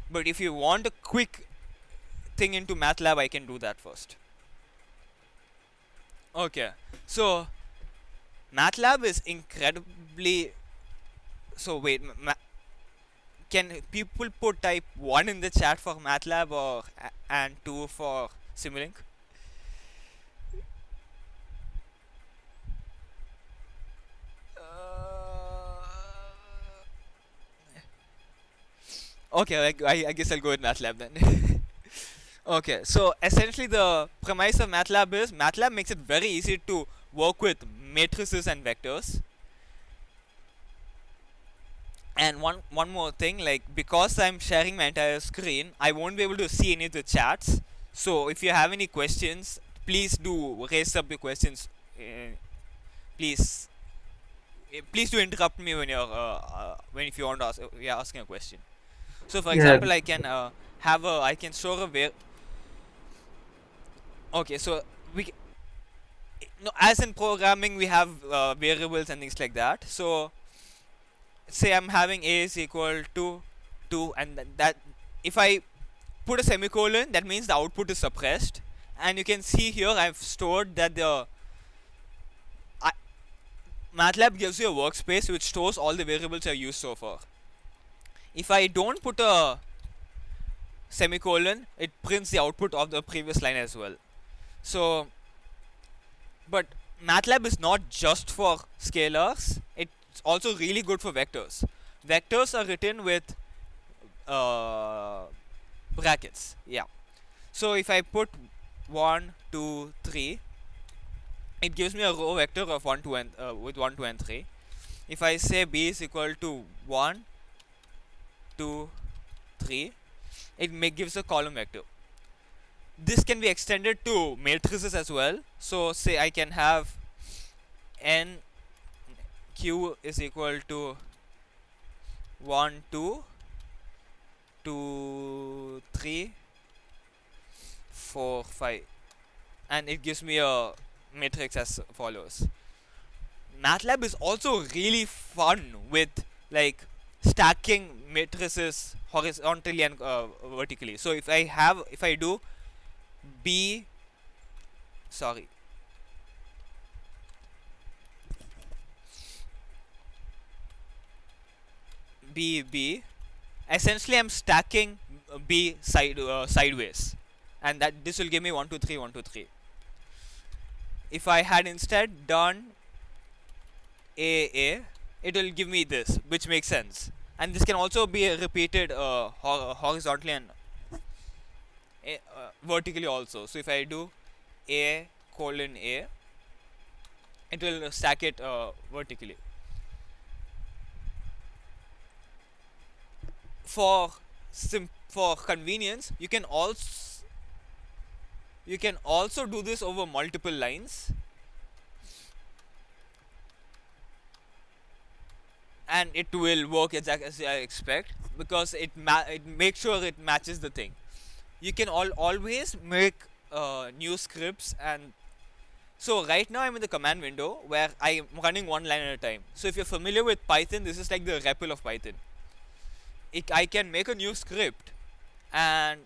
But if you want a quick thing into MATLAB, I can do that first. Okay, so MATLAB is incredibly. So wait, can people put type 1 in the chat for MATLAB or and 2 for Simulink? Okay, I guess I'll go with MATLAB then. Okay, so essentially the premise of MATLAB is MATLAB makes it very easy to work with matrices and vectors. And one more thing, like because I'm sharing my entire screen, I won't be able to see any of the chats. So if you have any questions, please do raise up your questions. Please, please do interrupt me when when if you want to ask, you're asking a question. So for Yeah. example, I can store a okay, so no, as in programming we have variables and things like that. So say I'm having a is equal to 2, and that if I put a semicolon, that means the output is suppressed. And you can see here I've stored that MATLAB gives you a workspace which stores all the variables I've used so far. If I don't put a semicolon, it prints the output of the previous line as well. So, but MATLAB is not just for scalars, it's also really good for vectors. Vectors are written with brackets, yeah. So if I put 1, 2, 3, it gives me a row vector of 1, 2 and with 1, 2 and 3. If I say b is equal to 1, 2, 3, it gives a column vector. This can be extended to matrices as well. So say I can have n q is equal to 1, 2, 2, 3, 4, 5, and it gives me a matrix as follows. MATLAB is also really fun with like stacking matrices horizontally and vertically. So if I do b essentially I'm stacking b sideways, and that this will give me 1, 2, 3, 1, 2, 3. If I had instead done a, it will give me this, which makes sense. And this can also be repeated horizontally and vertically also. So if I do a colon a, it will stack it vertically. For convenience, you can also do this over multiple lines, and it will work exactly as I expect, because it makes sure it matches the thing. You can always make new scripts. And so right now I'm in the command window where I'm running one line at a time. So if you're familiar with Python, this is like the REPL of Python. I can make a new script, and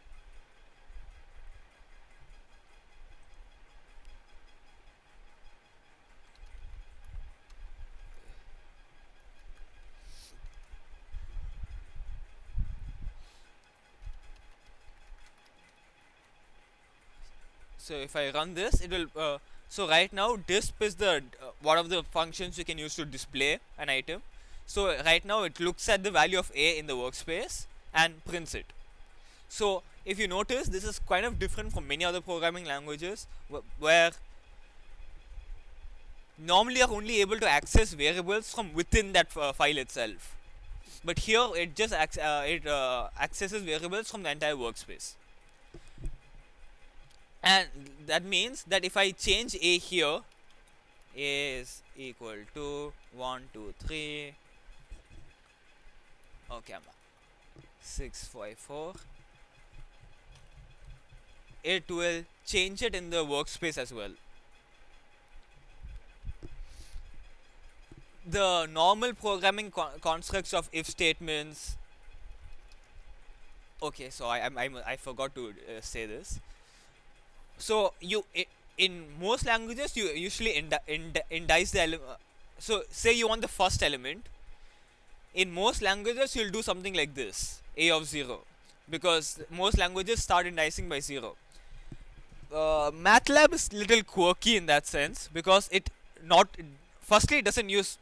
so if I run this, it will so right now disp is the one of the functions you can use to display an item. So right now it looks at the value of a in the workspace and prints it. So if you notice, this is kind of different from many other programming languages where normally you're only able to access variables from within that file itself. But here it just accesses variables from the entire workspace. And that means that if I change a here, A is equal to 1, 2, 3. Okay, 6, 5, 4. It will change it in the workspace as well. The normal programming constructs of if statements. Okay, so I forgot to say this. So in most languages you usually indice the element. So say you want the first element. In most languages you'll do something like this, a of 0, because most languages start indicing by 0. Matlab is little quirky in that sense because it firstly doesn't use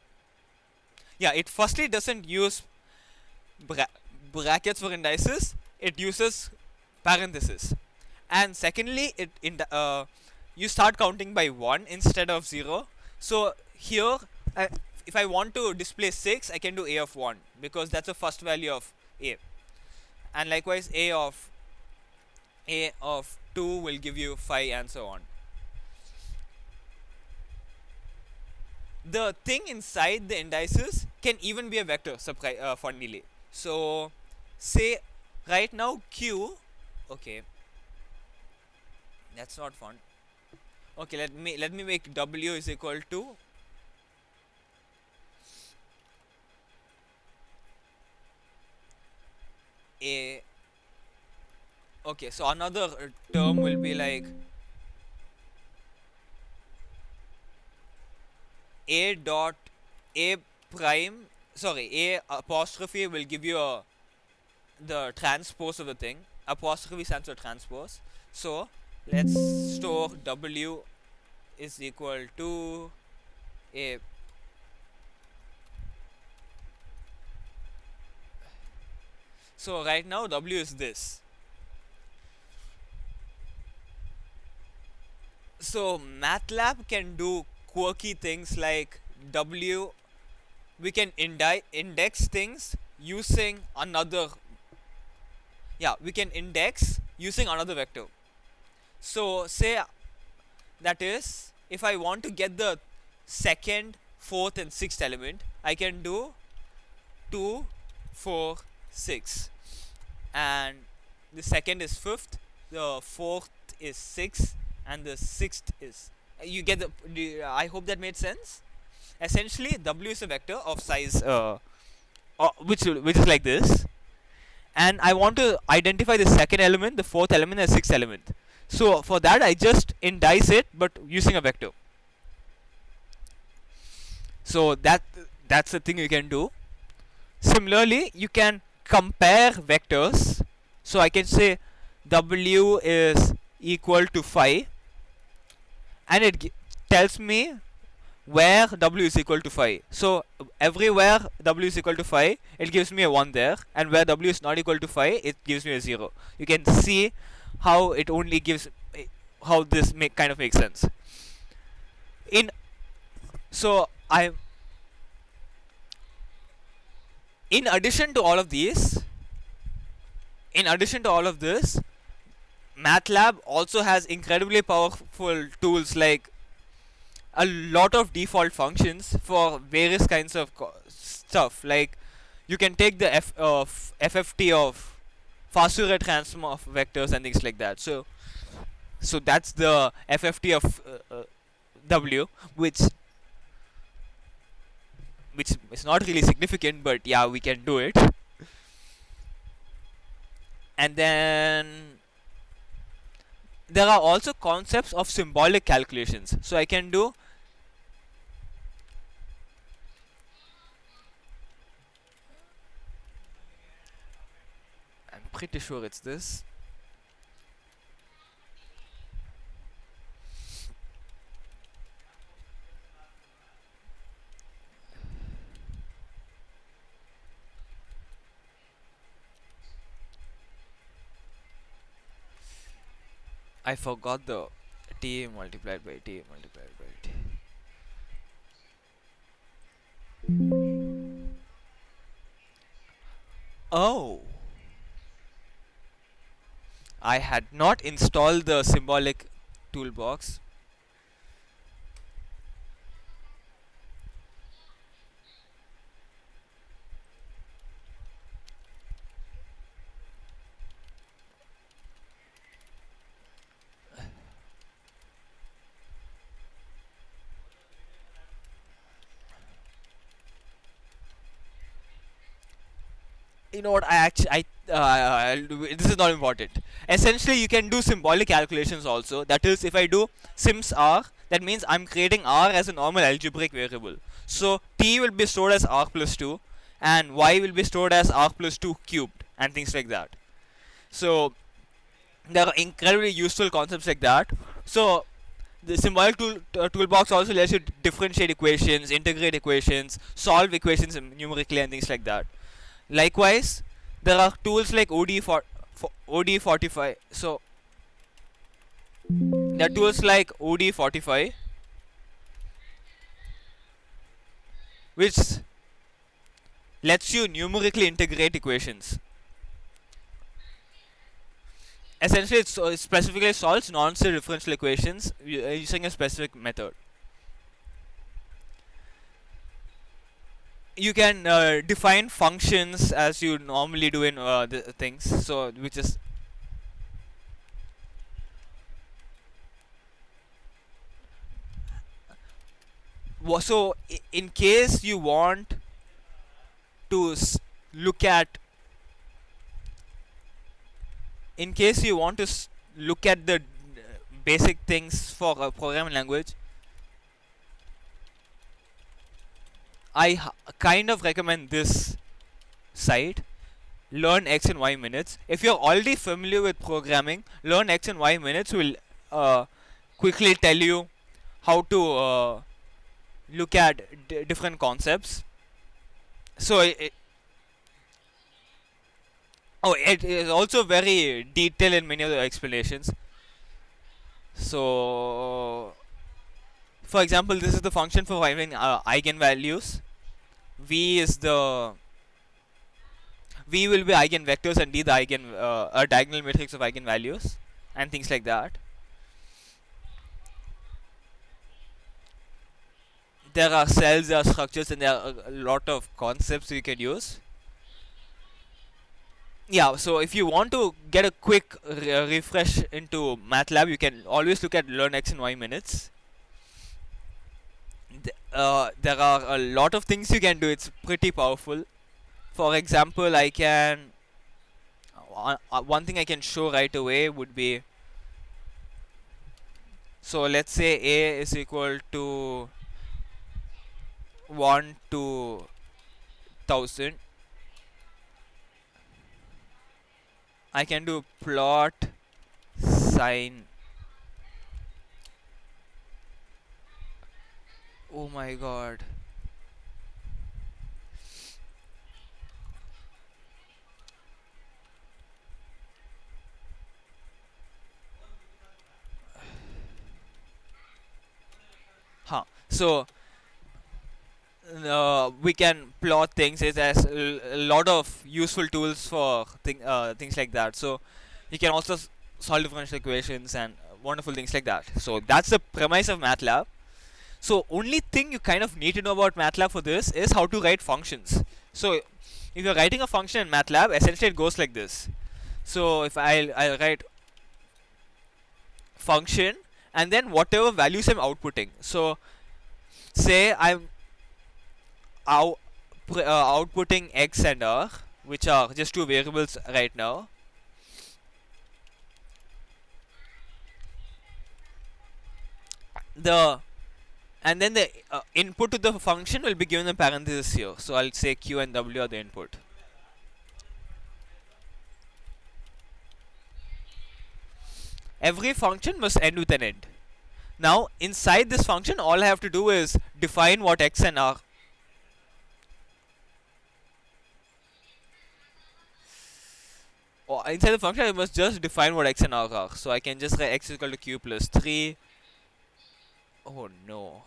brackets for indices. It uses parentheses, and secondly you start counting by 1 instead of 0. So here if I want to display 6, I can do a of 1 because that's the first value of a, and likewise a of 2 will give you 5, and so on. The thing inside the indices can even be a vector, funnily. So say right now q, okay, that's not fun. Okay, let me make w is equal to a. Okay, so another term will be like a dot a prime, sorry, a apostrophe will give you the transpose of the thing. Apostrophe stands for transpose. So let's store w is equal to a. So right now w is this. So Matlab can do quirky things like w. We can index things using another. Yeah, we can index using another vector. So say that is, if I want to get the second, fourth, and sixth element, I can do 2, 4, 6, and the second is fifth, the fourth is sixth, and the sixth is. You get the. I hope that made sense. Essentially, w is a vector of size, which is like this, and I want to identify the second element, the fourth element, and the sixth element. So for that, I just indice it, but using a vector. So that's the thing you can do. Similarly, you can compare vectors. So I can say w is equal to 5, and it tells me where w is equal to 5. So everywhere w is equal to 5, it gives me a 1 there, and where w is not equal to 5, it gives me a 0. You can see how it only gives, how this kind of makes sense. In addition to all of this, Matlab also has incredibly powerful tools like a lot of default functions for various kinds of stuff. Like you can take the FFT of Fourier transform of vectors and things like that. So that's the FFT of W, which is not really significant, but yeah, we can do it. And then there are also concepts of symbolic calculations. So I can do I'm pretty sure it's this. I forgot the t multiplied by t multiplied by t. Oh, I had not installed the symbolic toolbox. you know what, this is not important. Essentially you can do symbolic calculations also. That is, if I do sims r, that means I'm creating r as a normal algebraic variable. So t will be stored as r plus 2 and y will be stored as r plus 2 cubed and things like that. So there are incredibly useful concepts like that. So the symbolic toolbox also lets you differentiate equations, integrate equations, solve equations numerically and things like that. Likewise, there are tools like OD45. So there are tools like OD45, which lets you numerically integrate equations. Essentially, it specifically solves non-zero differential equations using a specific method. You can define functions as you normally do in the things. So, which is so in case you want to look at, in case you want to look at the basic things for a programming language, I kind of recommend this site, Learn X and Y Minutes. If you're already familiar with programming, Learn X and Y Minutes will quickly tell you how to look at different concepts. So it is also very detailed in many of the explanations. So, for example, this is the function for finding eigenvalues. V will be eigenvectors and D the a diagonal matrix of eigenvalues and things like that. There are cells, there are structures, and there are a lot of concepts you can use. Yeah, so if you want to get a quick refresh into MATLAB, you can always look at Learn X and Y Minutes. There are a lot of things you can do. It's pretty powerful. For example, I can one thing I can show right away would be, so let's say A is equal to 1 to 1000. I can do plot sine. Oh my god. So we can plot things. It has a lot of useful tools for things like that. So you can also solve differential equations and wonderful things like that. So that's the premise of MATLAB. So only thing you kind of need to know about MATLAB for this is how to write functions. So if you're writing a function in MATLAB, essentially it goes like this. So if I'll write function and then whatever values I'm outputting. So say I'm outputting x and r, which are just two variables right now. And then the input to the function will be given in parentheses here. So I'll say q and w are the input. Every function must end with an end. Now inside this function, all I have to do is define what x and r. Inside the function, I must just define what x and r are. So I can just write x is equal to q plus 3. Oh no.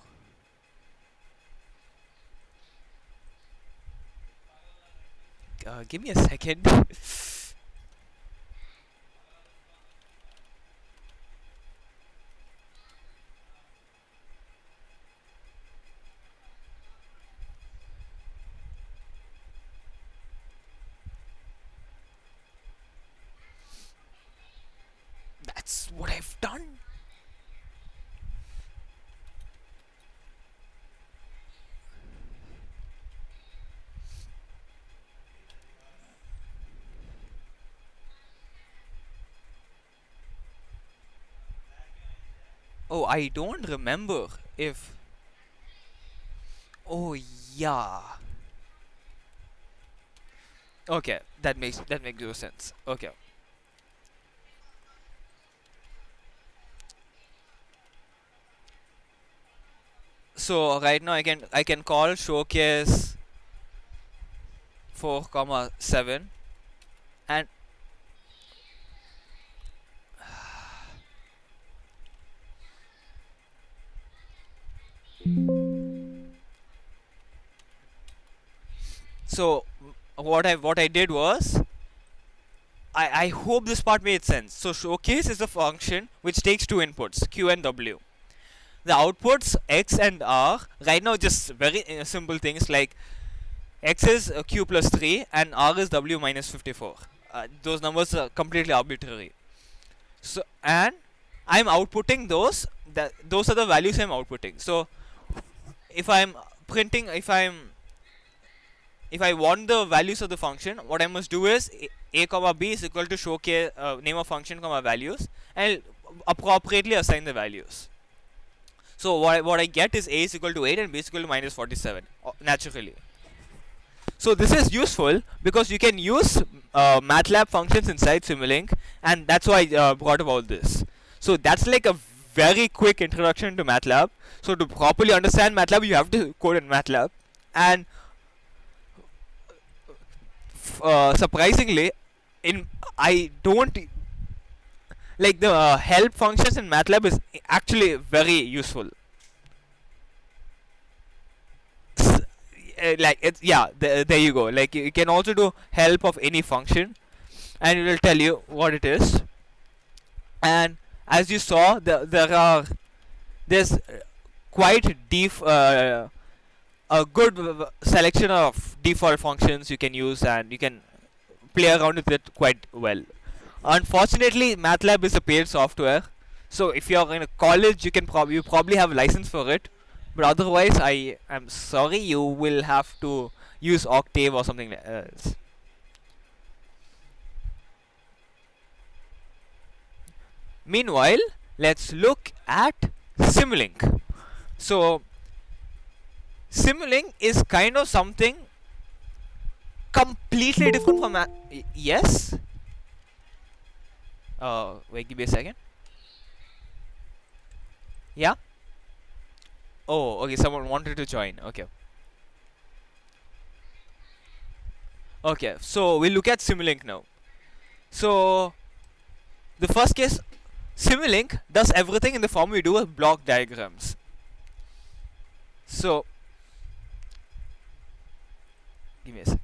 Give me a second. That's what I've done. Oh, I don't remember if. Oh yeah. Okay, that makes no sense. Okay. So right now I can call showcase 4,7 and so what I did was I hope this part made sense. So showcase is a function which takes two inputs, Q and W. The outputs X and R right now just very simple things like X is Q plus 3 and R is W minus 54. Those numbers are completely arbitrary. So and I'm outputting those, that those are the values I'm outputting. So if I'm printing if I want the values of the function, what I must do is a comma b is equal to showcase name of function comma values, and I'll appropriately assign the values. So what I get is a is equal to 8 and b is equal to minus 47 naturally. So this is useful because you can use Matlab functions inside Simulink, and that's why I brought about this. So that's like a very quick introduction to Matlab. So to properly understand Matlab, you have to code in Matlab, and surprisingly, in I don't like the help functions in Matlab is actually very useful. Like it's yeah, there you go. Like you can also do help of any function, and it will tell you what it is. And as you saw, there's quite a good selection of default functions you can use, and you can play around with it quite well. Unfortunately, Matlab is a paid software, so if you're in a college, you probably have a license for it. But otherwise, I am sorry, you will have to use Octave or something else. Meanwhile, let's look at Simulink. So, Simulink is kind of something completely different from yes. Wait, give me a second. Yeah. Oh, okay. Someone wanted to join. Okay. Okay. So we'll look at Simulink now. So the first case, Simulink does everything in the form we do with block diagrams. So give me a sec.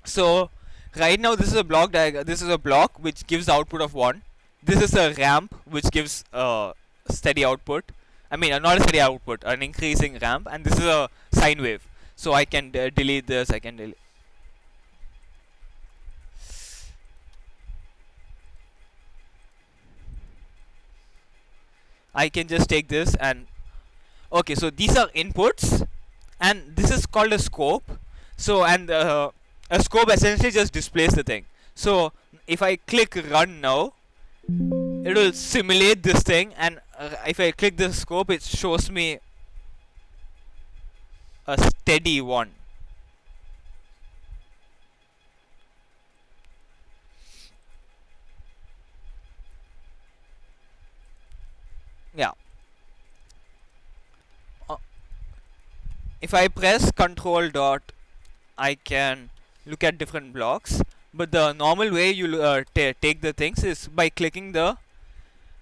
So right now this is a block diagram. This is a block which gives the output of 1. This is a ramp which gives steady output. I mean, not a steady output, an increasing ramp, and this is a sine wave. So I can delete this. I can just take this and okay. So these are inputs, and this is called a scope. So and a scope essentially just displays the thing. So if I click run now, it will simulate this thing, and if I click the scope, it shows me a steady 1. Yeah. If I press control dot, I can look at different blocks, but the normal way you take the things is by clicking the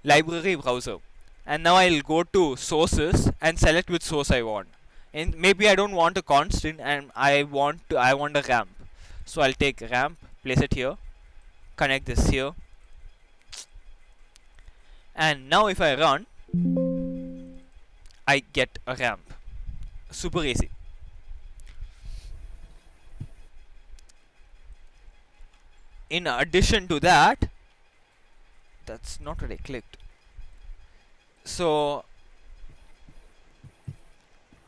library browser. And now I'll go to sources and select which source I want. And maybe I don't want a constant, and I want a ramp. So I'll take ramp, place it here, connect this here, and now if I run, I get a ramp. Super easy. In addition to that, that's not what I clicked. So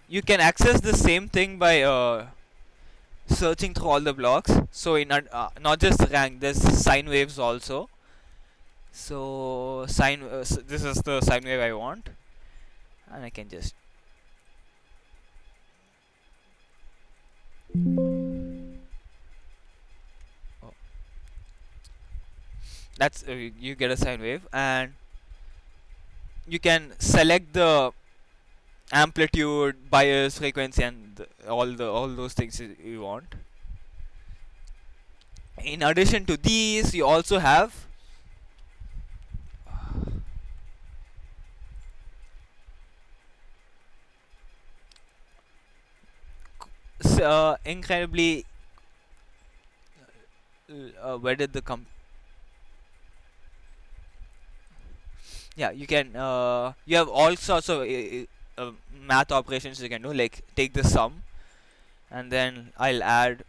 you can access the same thing by searching through all the blocks. So in not just rank, there's sine waves also. So this is the sine wave I want, and I can just oh, that's you get a sine wave, and you can select the amplitude, bias, frequency, and all those things you want. In addition to these, you also have incredibly where did the yeah, you can you have all sorts of math operations you can do, like take the sum, and then I'll add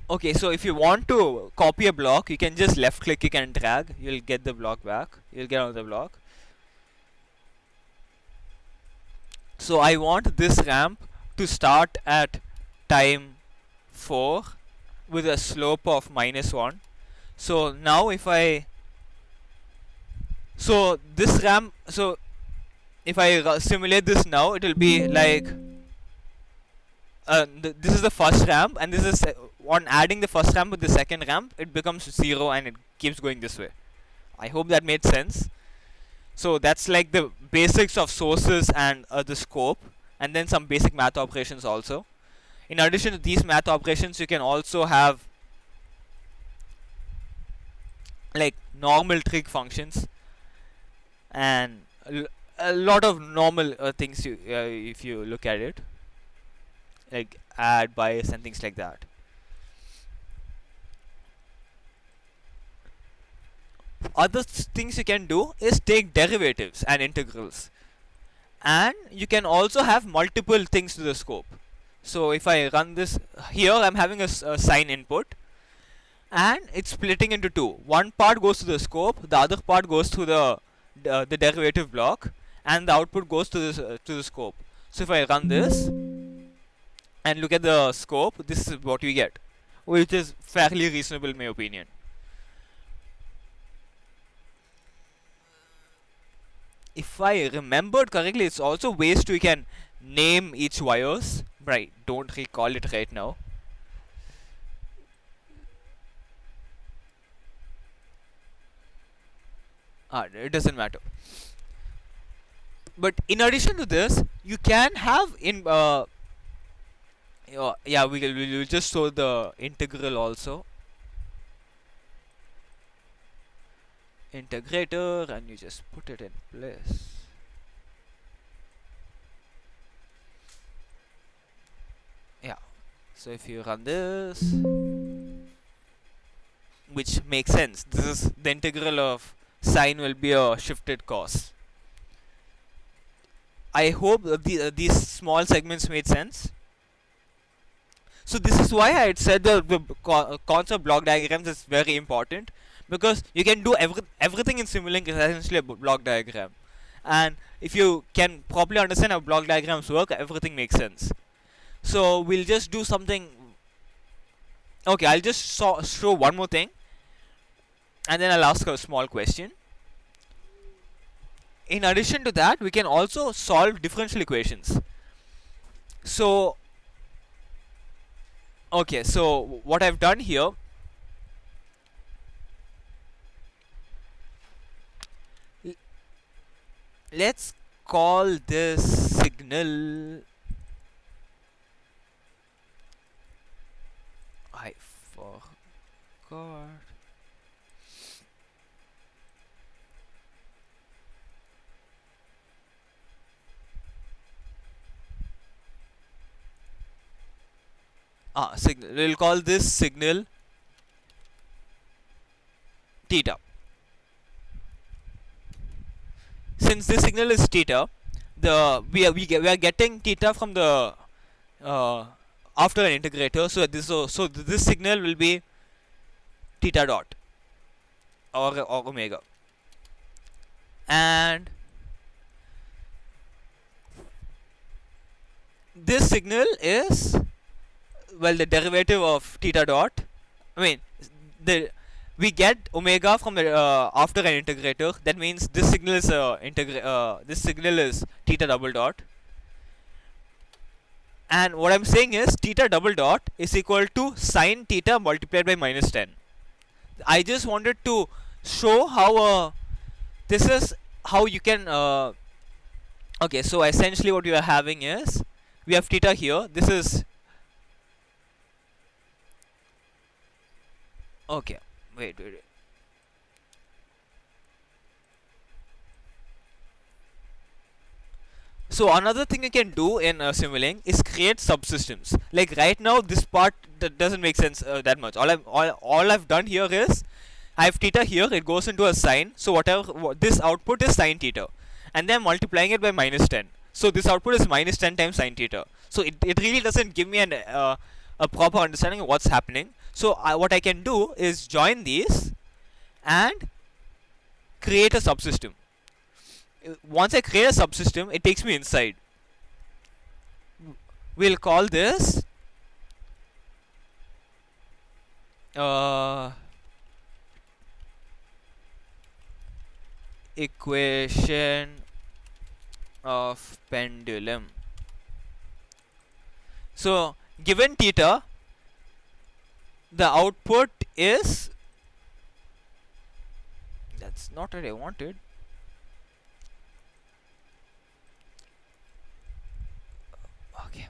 okay. So if you want to copy a block, you can just left click, you can drag, you'll get the block back, you'll get another block. So I want this ramp to start at time 4 with a slope of -1. So now if I so this ramp, so if I simulate this now, it will be like this is the first ramp, and this is on adding the first ramp with the second ramp, it becomes 0 and it keeps going this way. I hope that made sense. So that's like the basics of sources and the scope, and then some basic math operations also. In addition to these math operations, you can also have like normal trig functions and a lot of normal things if you look at it, like add, bias, and things like that. Other things you can do is take derivatives and integrals, and you can also have multiple things to the scope. So if I run this here, I'm having a sine input, and it's splitting into two. One part goes to the scope, the other part goes to the derivative block, and the output goes to the scope. So if I run this and look at the scope, this is what we get, which is fairly reasonable in my opinion. If I remembered correctly, it's also ways to you can name each wires, but I don't recall it right now. It doesn't matter. But in addition to this, you can have in yeah, we'll just show the integral also. Integrator, and you just put it in place. Yeah, so if you run this, which makes sense, this is the integral of sine will be a shifted cos. I hope these small segments made sense. So this is why I had said the concept block diagrams is very important, because you can do everything in Simulink is essentially a block diagram, and if you can properly understand how block diagrams work, everything makes sense. So we'll just do something. Okay, I'll just show one more thing, and then I'll ask a small question. In addition to that, we can also solve differential equations. So okay, so what I've done here, let's call this signal, I forgot. Signal. We'll call this signal theta. Since this signal is theta, we are getting theta from the after an integrator. So this signal will be theta dot or omega, and this signal is, well, the derivative of theta dot. I mean, the we get omega from the after an integrator. That means this signal is this signal is theta double dot. And what I'm saying is theta double dot is equal to sine theta multiplied by minus 10. I just wanted to show how this is how you can okay, so essentially what we are having is we have theta here. This is okay. Wait. So another thing you can do in Simulink is create subsystems. Like right now, this part that doesn't make sense that much. All I've done here is I have theta here. It goes into a sine. So this output is sine theta, and then I'm multiplying it by minus 10. So this output is minus 10 times sine theta. So it really doesn't give me a proper understanding of what's happening. So what I can do is join these and create a subsystem. Once I create a subsystem, it takes me inside. We'll call this equation of pendulum. So given theta, the output is, that's not what I wanted. Okay.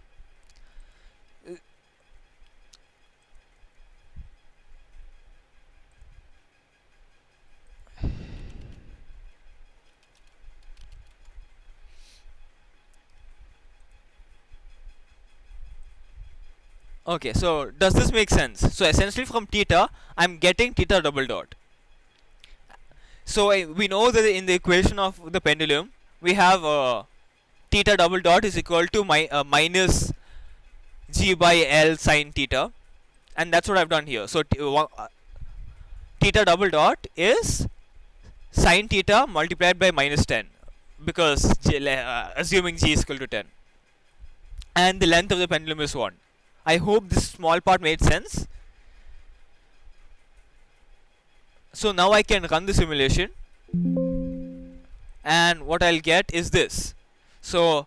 Okay, so does this make sense? So essentially from theta, I'm getting theta double dot. So we know that in the equation of the pendulum, we have theta double dot is equal to minus g by L sine theta, and that's what I've done here. So theta double dot is sine theta multiplied by minus 10, because assuming g is equal to 10, and the length of the pendulum is 1. I hope this small part made sense. So now I can run the simulation, and what I'll get is this. So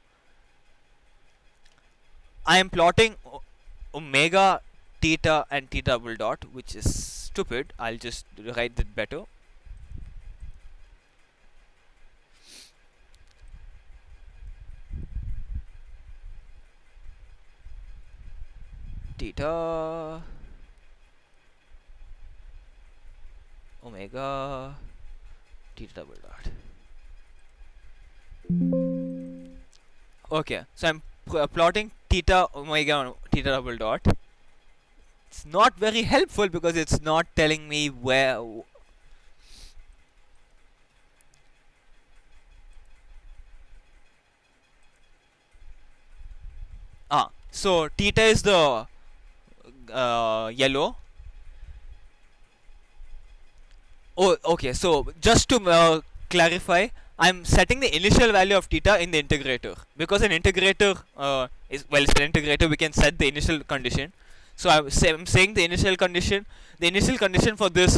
I am plotting omega, theta and theta double dot, which is stupid. I'll just write it better. Theta, omega, theta double dot. Okay, so I'm plotting theta, omega, theta double dot. It's not very helpful because it's not telling me where. So theta is the yellow. Oh, okay. So just to clarify, I'm setting the initial value of theta in the integrator, because an integrator is, well, it's an integrator. We can set the initial condition. So I'm saying the initial condition. The initial condition for this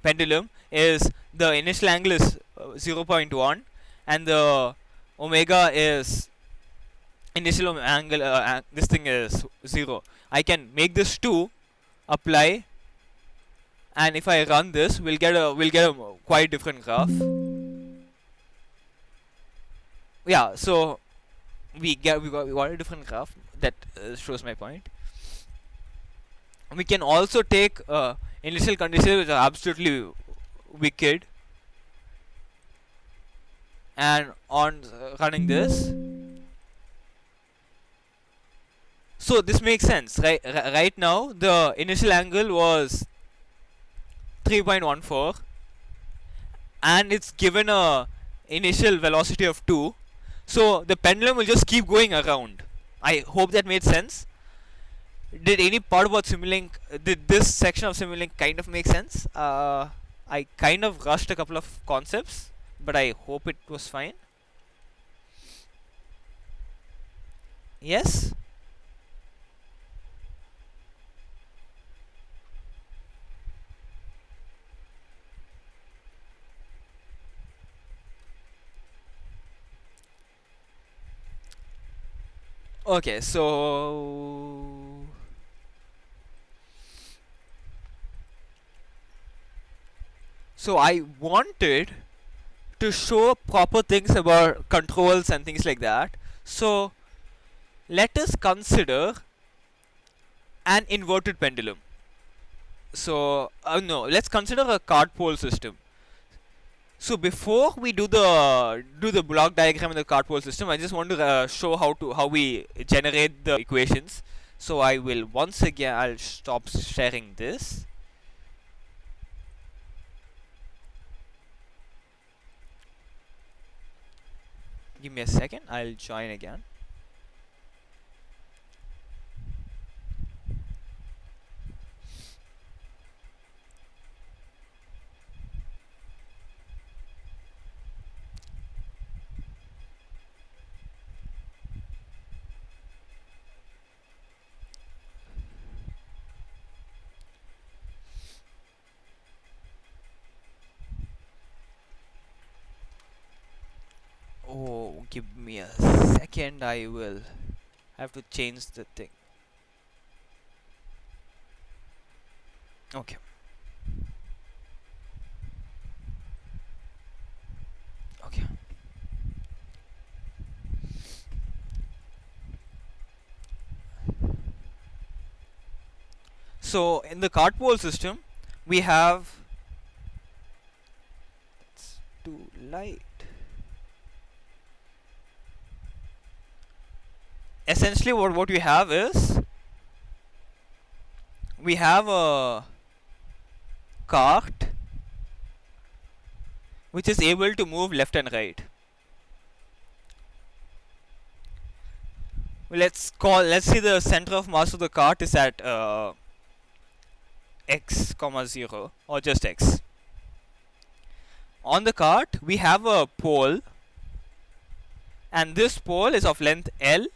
pendulum is the initial angle is 0.1, and the omega is initial angle. This thing is 0. I can make this 2, apply, and if I run this, we'll get a quite different graph. Yeah, so we got a different graph that shows my point. We can also take initial conditions which are absolutely wicked, and on running this. So this makes sense, right? Right now the initial angle was 3.14, and it's given a initial velocity of 2. So the pendulum will just keep going around. I hope that made sense. Did any part about Simulink, did this section of Simulink kind of make sense? I kind of rushed a couple of concepts, but I hope it was fine. Yes? Okay, so I wanted to show proper things about controls and things like that. So let us consider an inverted pendulum. So no, let's consider a card pole system. So before we do the block diagram in the card pole system, I just want to show how we generate the equations. So I will once again, I'll stop sharing this. Give me a second, I'll join again. Oh, give me a second, I will have to change the thing. Okay. Okay. So in the card pole system, we have, it's too light. Essentially what we have is, we have a cart which is able to move left and right. Let's see the center of mass of the cart is at x comma 0 or just x. On the cart we have a pole, and this pole is of length L,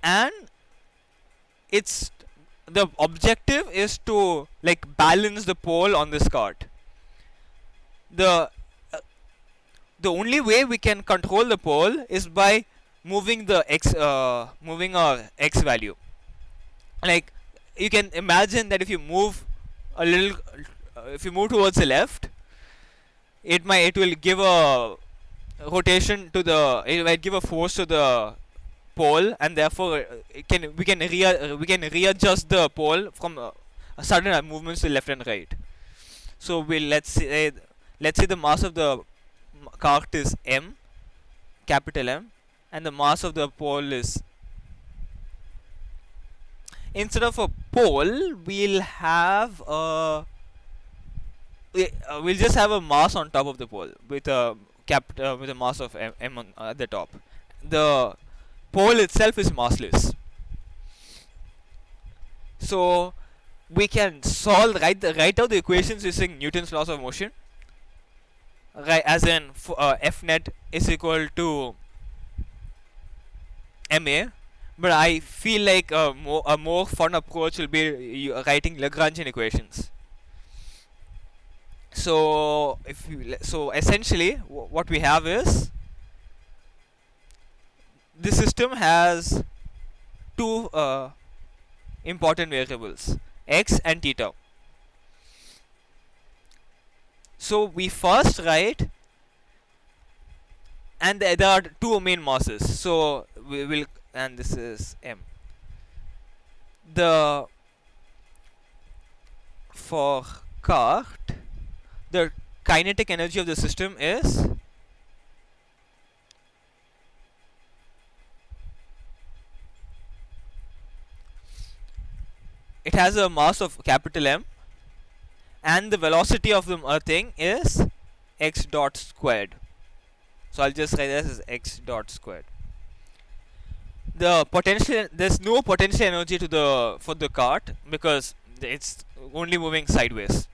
and it's the objective is to like balance the pole on this cart. The only way we can control the pole is by moving the moving our x value. Like, you can imagine that if you move a little, if you move towards the left, it will give a rotation to it might give a force to the pole, and therefore we can readjust the pole from sudden movements to left and right. So let's say the mass of the cart is m, capital M, and the mass of the pole is, instead of a pole, we'll have we'll just have a mass on top of the pole with a with a mass of m at the top. The pole itself is massless. So we can write out the equations using Newton's laws of motion. Right, as in F net is equal to ma. But I feel like a more fun approach will be writing Lagrangian equations. So essentially what we have is, this system has two important variables, x and theta. So we first write, and there are two main masses. So we will, and this is m. For cart, the kinetic energy of the system is it has a mass of capital M, and the velocity of the thing is x dot squared. So I'll just write this as x dot squared. The potential, there's no potential energy for the cart because it's only moving sideways.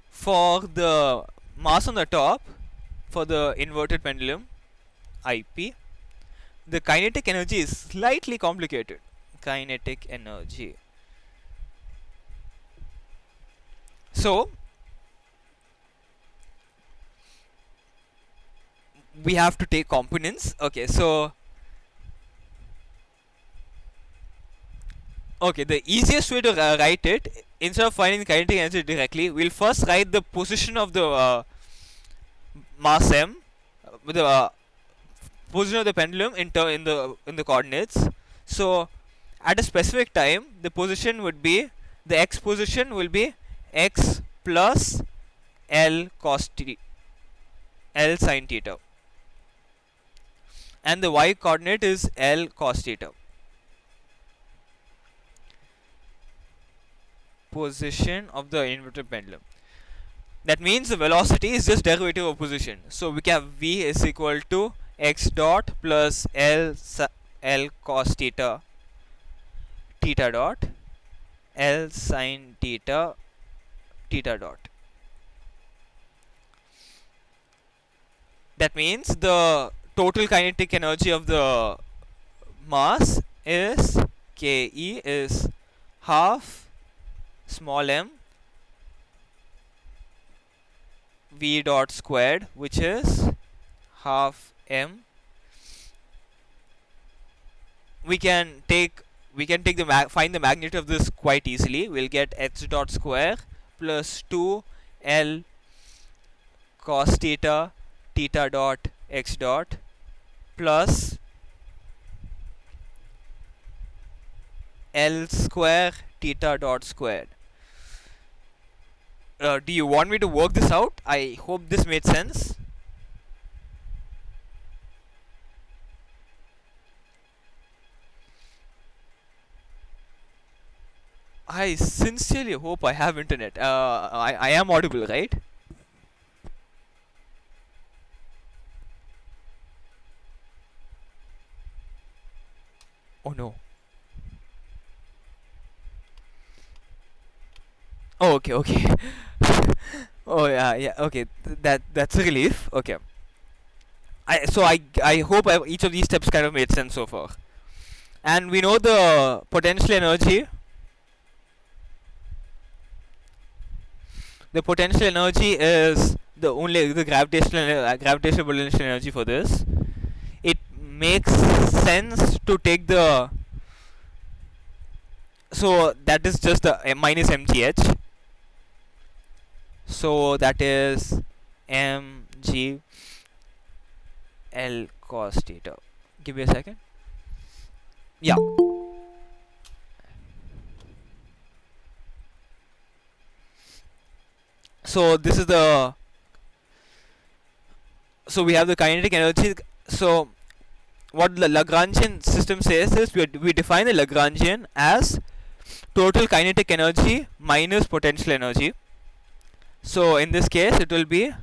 For the mass on the top, for the inverted pendulum, IP, the kinetic energy is slightly complicated. Kinetic energy. So we have to take components. Okay, so the easiest way to write it, instead of finding the kinetic energy directly, we'll first write the position of the mass m, with the position of the pendulum in the coordinates. So at a specific time, the position would be, the x position will be x plus L cos L sin theta, and the y coordinate is L cos theta. Position of the inverted pendulum. That means the velocity is just derivative of position. So we can have v is equal to x dot plus L cos theta dot L sin theta dot. That means the total kinetic energy of the mass is Ke is half small m v dot squared, which is half m. We can find the magnitude of this quite easily. We'll get h dot square plus 2 L cos theta dot x dot plus L square theta dot squared. Do you want me to work this out? I hope this made sense. I sincerely hope I have internet. I am audible, right? Oh no. Oh, okay. Oh yeah, okay. That's a relief. Okay. I hope each of these steps kind of made sense so far. And we know the potential energy. The potential energy is the gravitational potential energy for this. It makes sense to take the, so that is just the minus mgh. So that is mg L cos theta. Give me a second. Yeah. So this is the, so we have the kinetic energy. So what the Lagrangian system says is we define the Lagrangian as total kinetic energy minus potential energy. So in this case it will be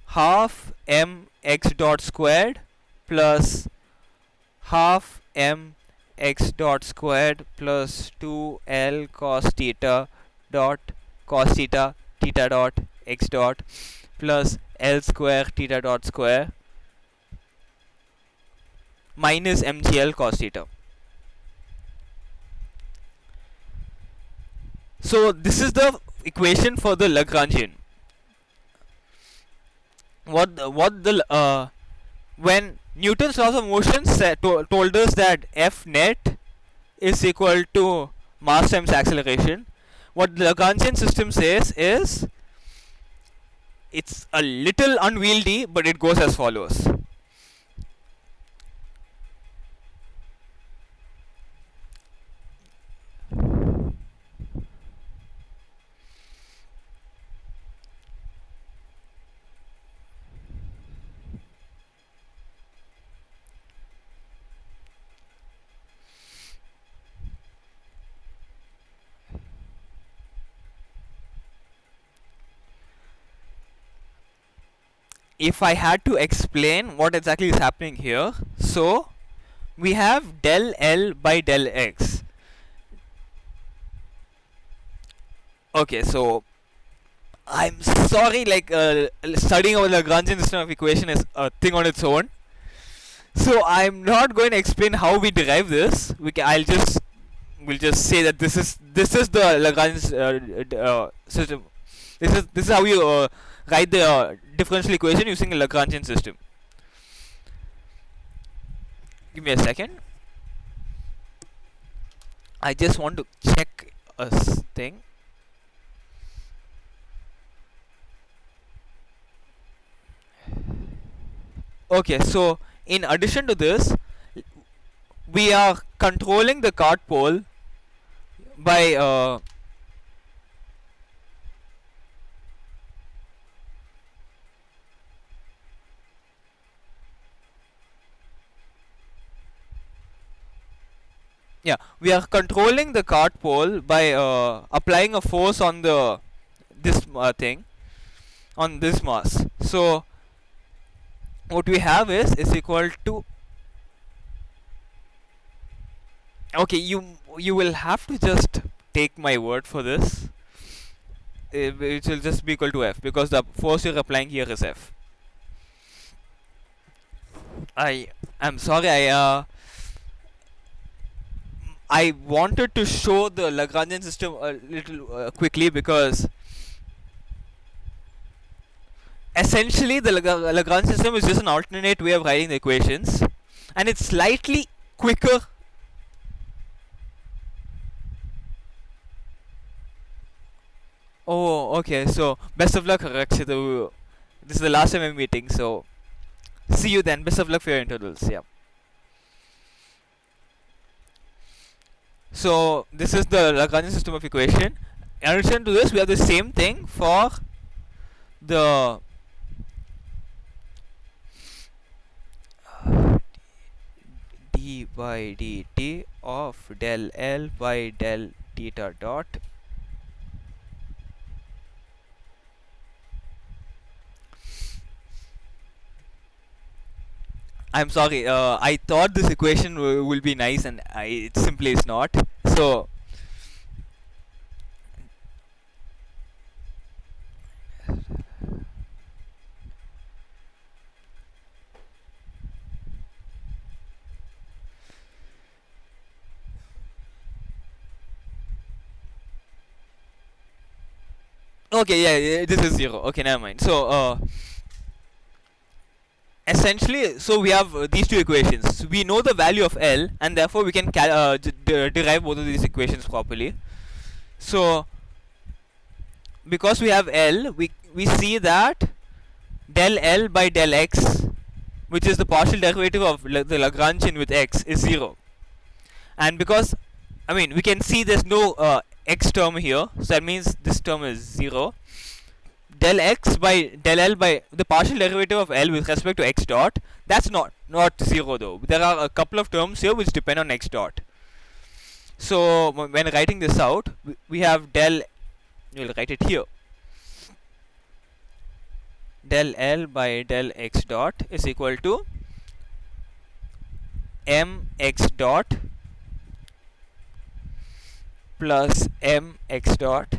half m x dot squared plus half m x dot squared plus 2L cos theta dot x dot plus L square theta dot square minus mgl cos theta. So this is the equation for the Lagrangian. When Newton's laws of motion told us that F net is equal to mass times acceleration, what the Lagrangian system says is, it's a little unwieldy, but it goes as follows. If I had to explain what exactly is happening here, so we have del L by del X. Okay, so I'm sorry, like studying over the Lagrangian system of equation is a thing on its own. So I'm not going to explain how we derive this. We'll just say that this is the Lagrange system. This is how you write the differential equation using a Lagrangian system. Give me a second. I just want to check a thing. Okay, so in addition to this, we are controlling the cart pole by we are controlling the cart pole by applying a force on the this thing on this mass. So what we have is equal to, okay, you will have to just take my word for this. It will just be equal to F because the force you're applying here is F. I'm sorry, I wanted to show the Lagrangian system a little quickly because essentially the Lagrange system is just an alternate way of writing the equations, and it's slightly quicker. Oh, okay, so best of luck, Rakshit. This is the last time I'm meeting, so see you then. Best of luck for your intervals. Yeah. So this is the Lagrangian system of equation. In addition to this, we have the same thing for the d by dt of del L by del theta dot I'm sorry, I thought this equation will be nice, and it simply is not. So okay, yeah, this is 0. Okay, never mind. So essentially, so we have these two equations. So we know the value of L, and therefore we can derive both of these equations properly. So because we have L, we see that del L by del x, which is the partial derivative of the Lagrangian with x, is 0. And because, I mean, we can see there's no x term here, so that means this term is 0. Del x by del L by the partial derivative of L with respect to x dot, that's not 0 though. There are a couple of terms here which depend on x dot. So when writing this out, we have del, we'll write it here, del L by del x dot is equal to mx dot plus mx dot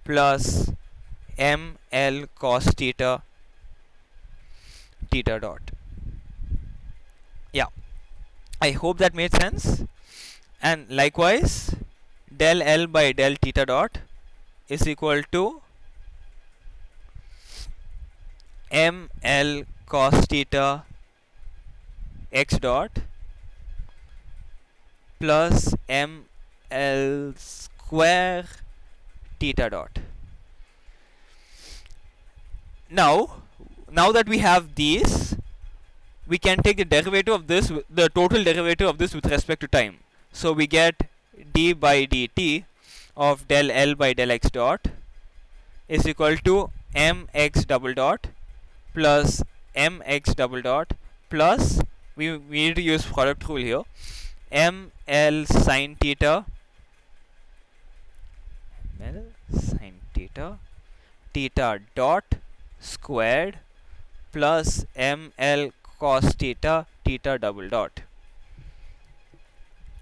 plus ml cos theta dot. Yeah, I hope that made sense. And likewise, del L by del theta dot is equal to ml cos theta x dot plus ml square theta dot. Now that we have these, we can take the derivative of this, the total derivative of this with respect to time. So we get d by dt of del L by del x dot is equal to mx double dot plus mx double dot plus, we need to use product rule here, ml sin theta theta dot squared plus ml cos theta double dot.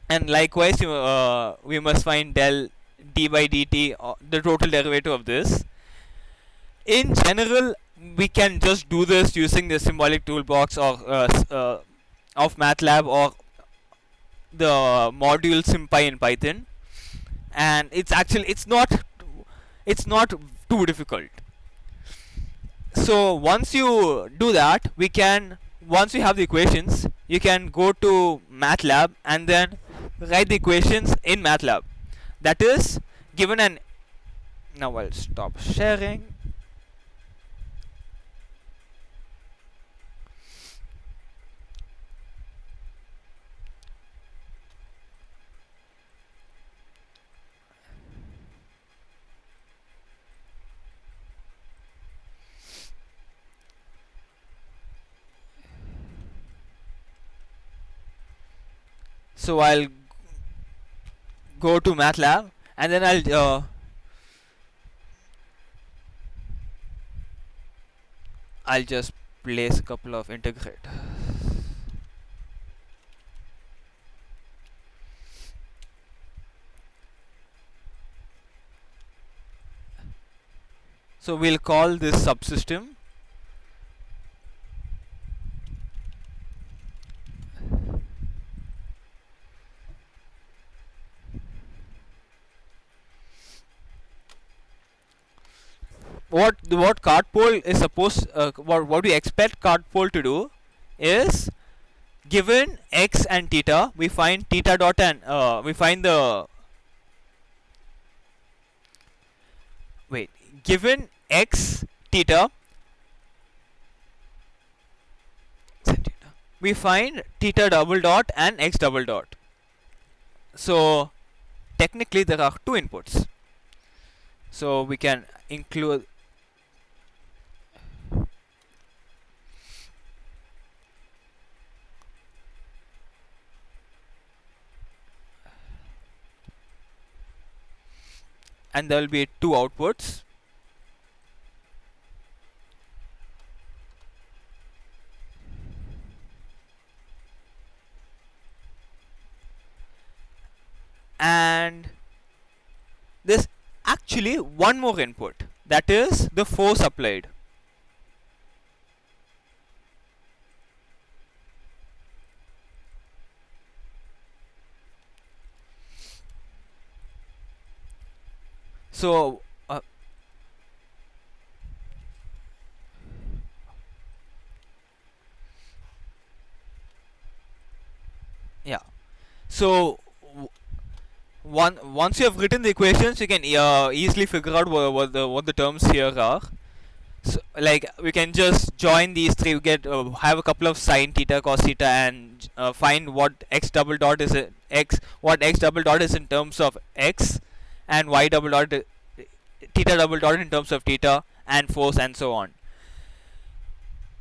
And likewise, we must find del d by dt, the total derivative of this. In general, we can just do this using the symbolic toolbox or of MATLAB or the module SymPy in Python, and it's not too difficult. So once you do that, once you have the equations, you can go to MATLAB and then write the equations in MATLAB. That is given an. Now I'll stop sharing. So I'll go to MATLAB and then I'll just place a couple of integrate. So we'll call this subsystem. What cardpole is supposed what we expect cardpole to do is, given x and theta, we find theta dot and we find the wait given x theta, we find theta double dot and x double dot. So technically there are two inputs, so we can include and there will be two outputs. And there's actually one more input, that is the force applied. So yeah, so once you have written the equations, you can easily figure out what the terms here are. So like we can just join these three, we get have a couple of sine theta, cos theta, and find what x double dot is what x double dot is in terms of x, and y double dot theta double dot in terms of theta, and force, and so on.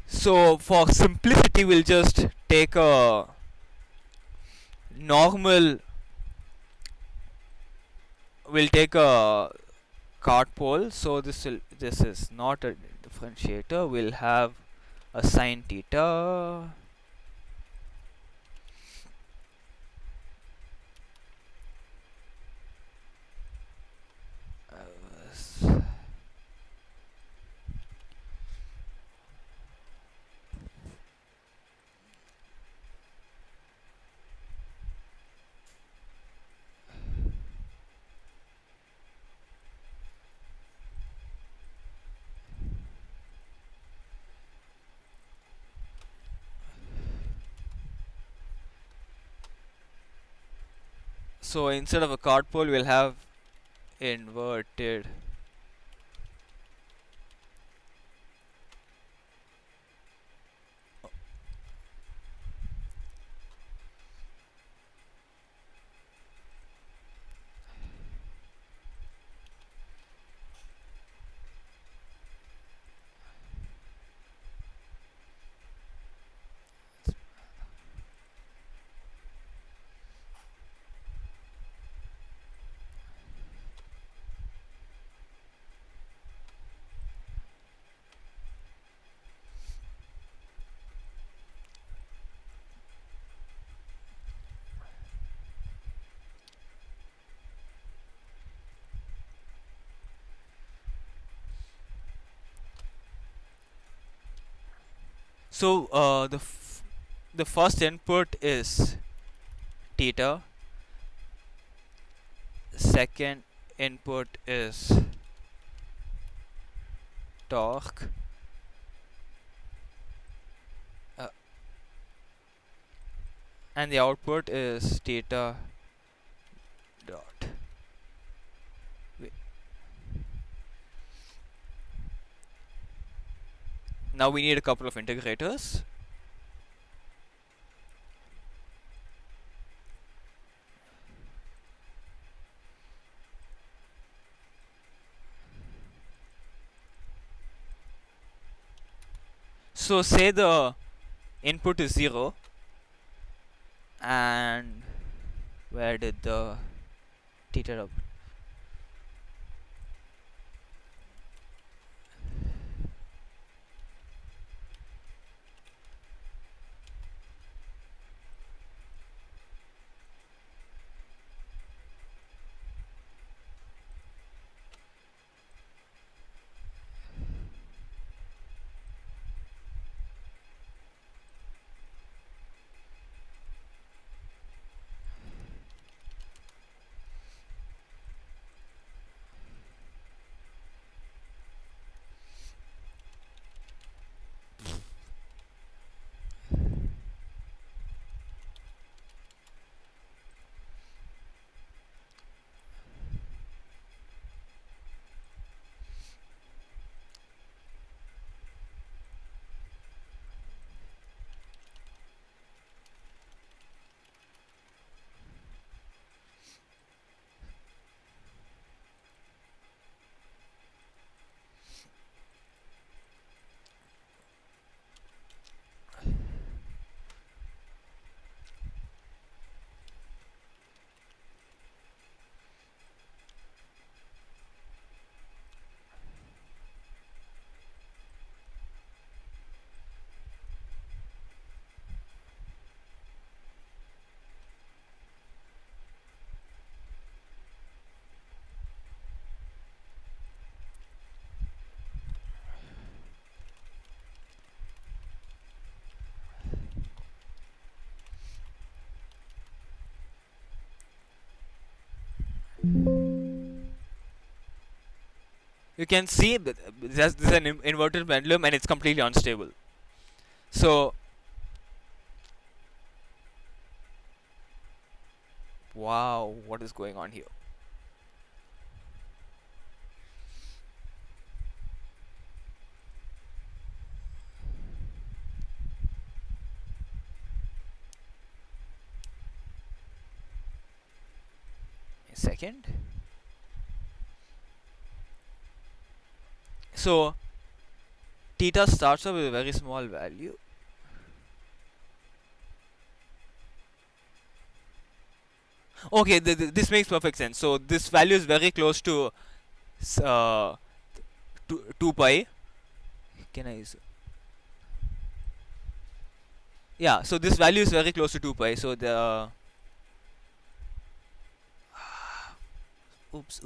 So for simplicity, we'll just take a normal. We'll take a cardpole. So this is not a differentiator. We'll have a sine theta. So instead of a cardpole, we'll have inverted. So the first input is theta, second input is torque, and the output is theta dot. Wait. Now we need a couple of integrators. So say the input is 0, and where did the theta dot? You can see this is an inverted pendulum and it's completely unstable. So wow, what is going on here? A second. So theta starts off with a very small value. Okay, this makes perfect sense. So this value is very close to 2 pi. Can I use? Yeah, so this value is very close to 2 pi. So the oops.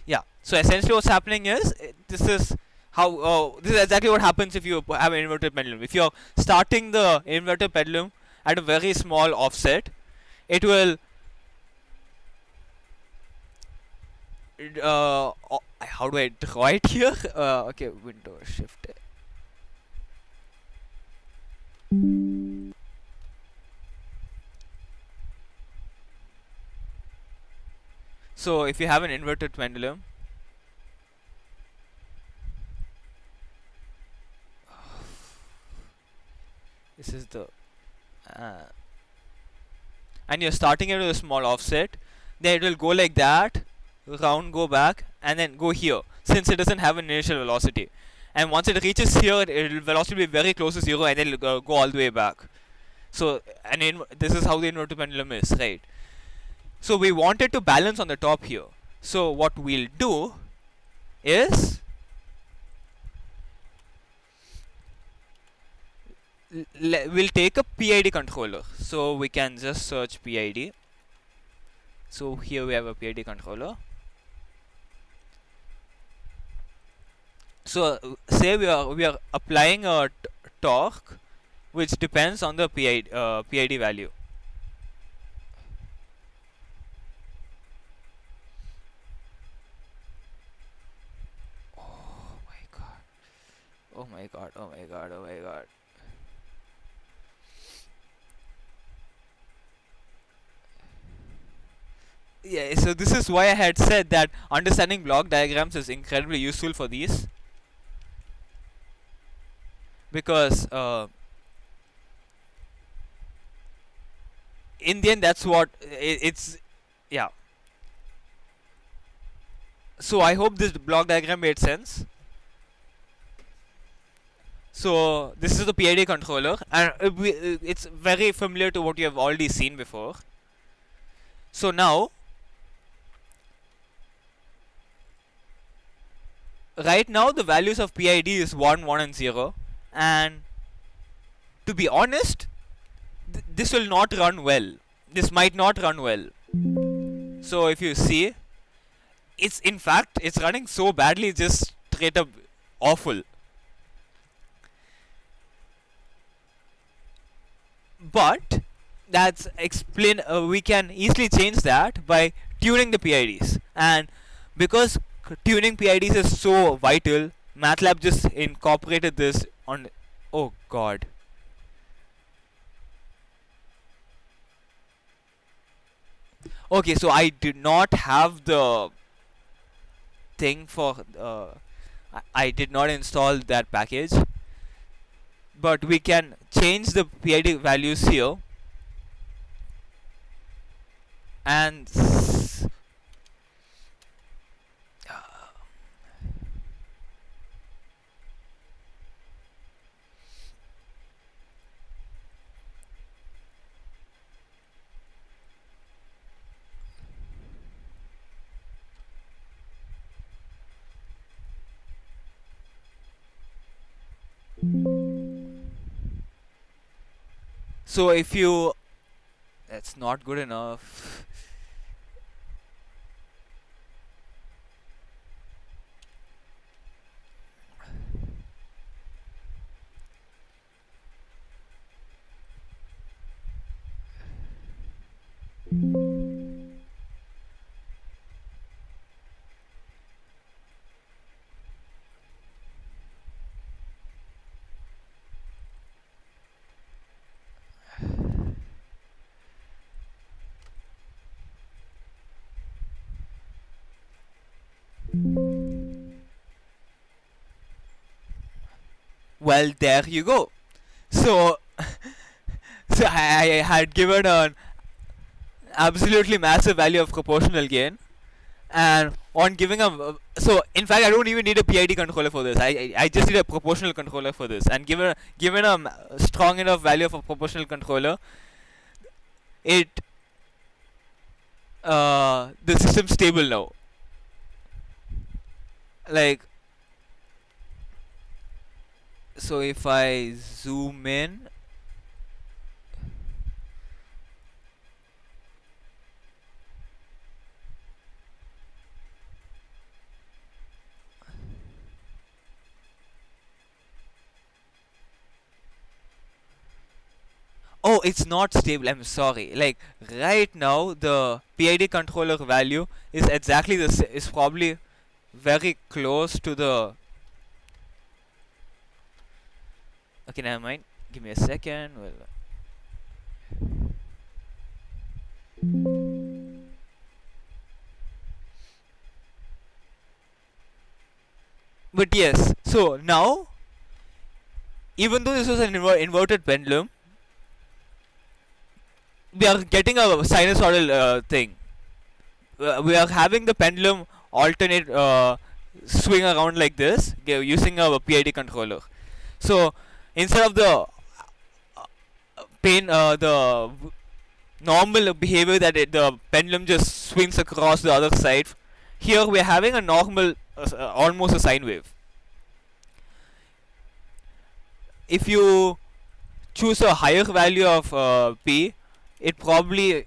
Yeah, so essentially what's happening is this is exactly what happens if you have an inverted pendulum. If you're starting the inverted pendulum at a very small offset, it will how do I draw it here? Okay, window shift. So if you have an inverted pendulum, this is the and you're starting it with a small offset, then it will go like that, round, go back, and then go here, since it doesn't have an initial velocity. And once it reaches here, it will velocity will be very close to 0, and then it'll go all the way back. So this is how the inverted pendulum is, right? So we want it to balance on the top here. So what we'll do is we'll take a PID controller. So we can just search PID. So here we have a PID controller. So say we are applying a torque which depends on the PID value. Oh my god. Oh my god. Oh my god. Oh my god. Yeah, so this is why I had said that understanding block diagrams is incredibly useful for these, because in the end that's what it's. Yeah, so I hope this block diagram made sense. So this is the PID controller, and it's very familiar to what you have already seen before. So now, right now the values of PID is 1, 1 and 0, and to be honest, this will not run well. This might not run well. So if you see, it's in fact it's running so badly, just straight up awful. But that's explain. We can easily change that by tuning the PIDs, and because tuning PIDs is so vital, MATLAB just incorporated this on. Oh god. Okay, so I did not have the thing for. I did not install that package, but we can change the PID values here, and so if you, that's not good enough. Well, there you go. So, so I had given an absolutely massive value of proportional gain, and on giving a, so in fact I don't even need a PID controller for this. I just need a proportional controller for this, and given a strong enough value of a proportional controller, it the system's stable now. Like, so if I zoom in, oh, it's not stable. I'm sorry. Like right now, the PID controller value is exactly is probably very close to the. Okay, never mind. Give me a second. Well, but yes. So now, even though this was an inverted pendulum, we are getting a sinusoidal thing. We are having the pendulum alternate swing around like this using a PID controller. So instead of the normal behavior that the pendulum just swings across the other side, here we are having a normal, almost a sine wave. If you choose a higher value of P, it probably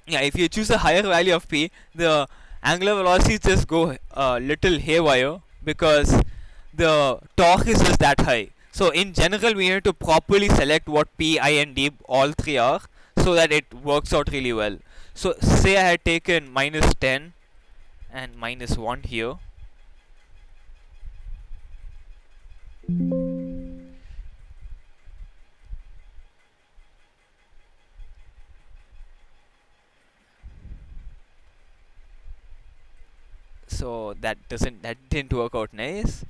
Yeah, if you choose a higher value of p, the angular velocities just go a little haywire because the torque is just that high. So in general, we need to properly select what p, I, and d all three are so that it works out really well. So say I had taken minus 10 and minus 1 here. So that didn't work out nice.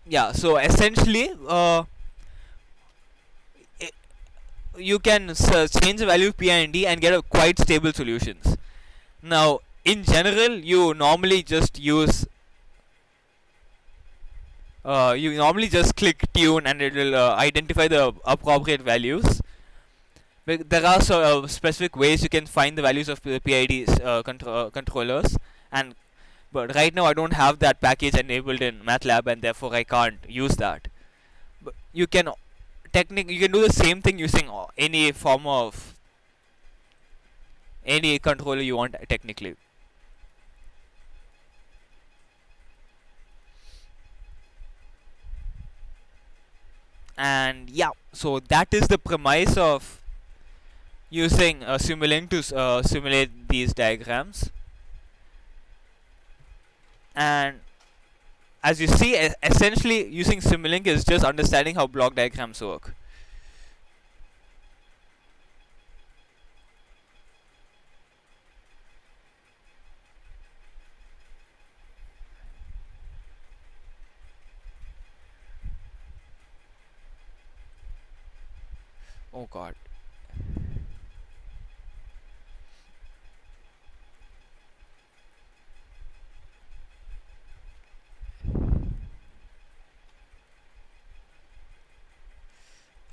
Yeah, so essentially you can change the value of p and d and get a quite stable solutions. Now in general, you normally just click tune and it will identify the appropriate values. But there are specific ways you can find the values of the PID controllers, and but right now I don't have that package enabled in Matlab, and therefore I can't use that. But you can you can do the same thing using any form of any controller you want technically. And yeah, so that is the premise of using Simulink to simulate these diagrams. And as you see, essentially using Simulink is just understanding how block diagrams work. Oh god.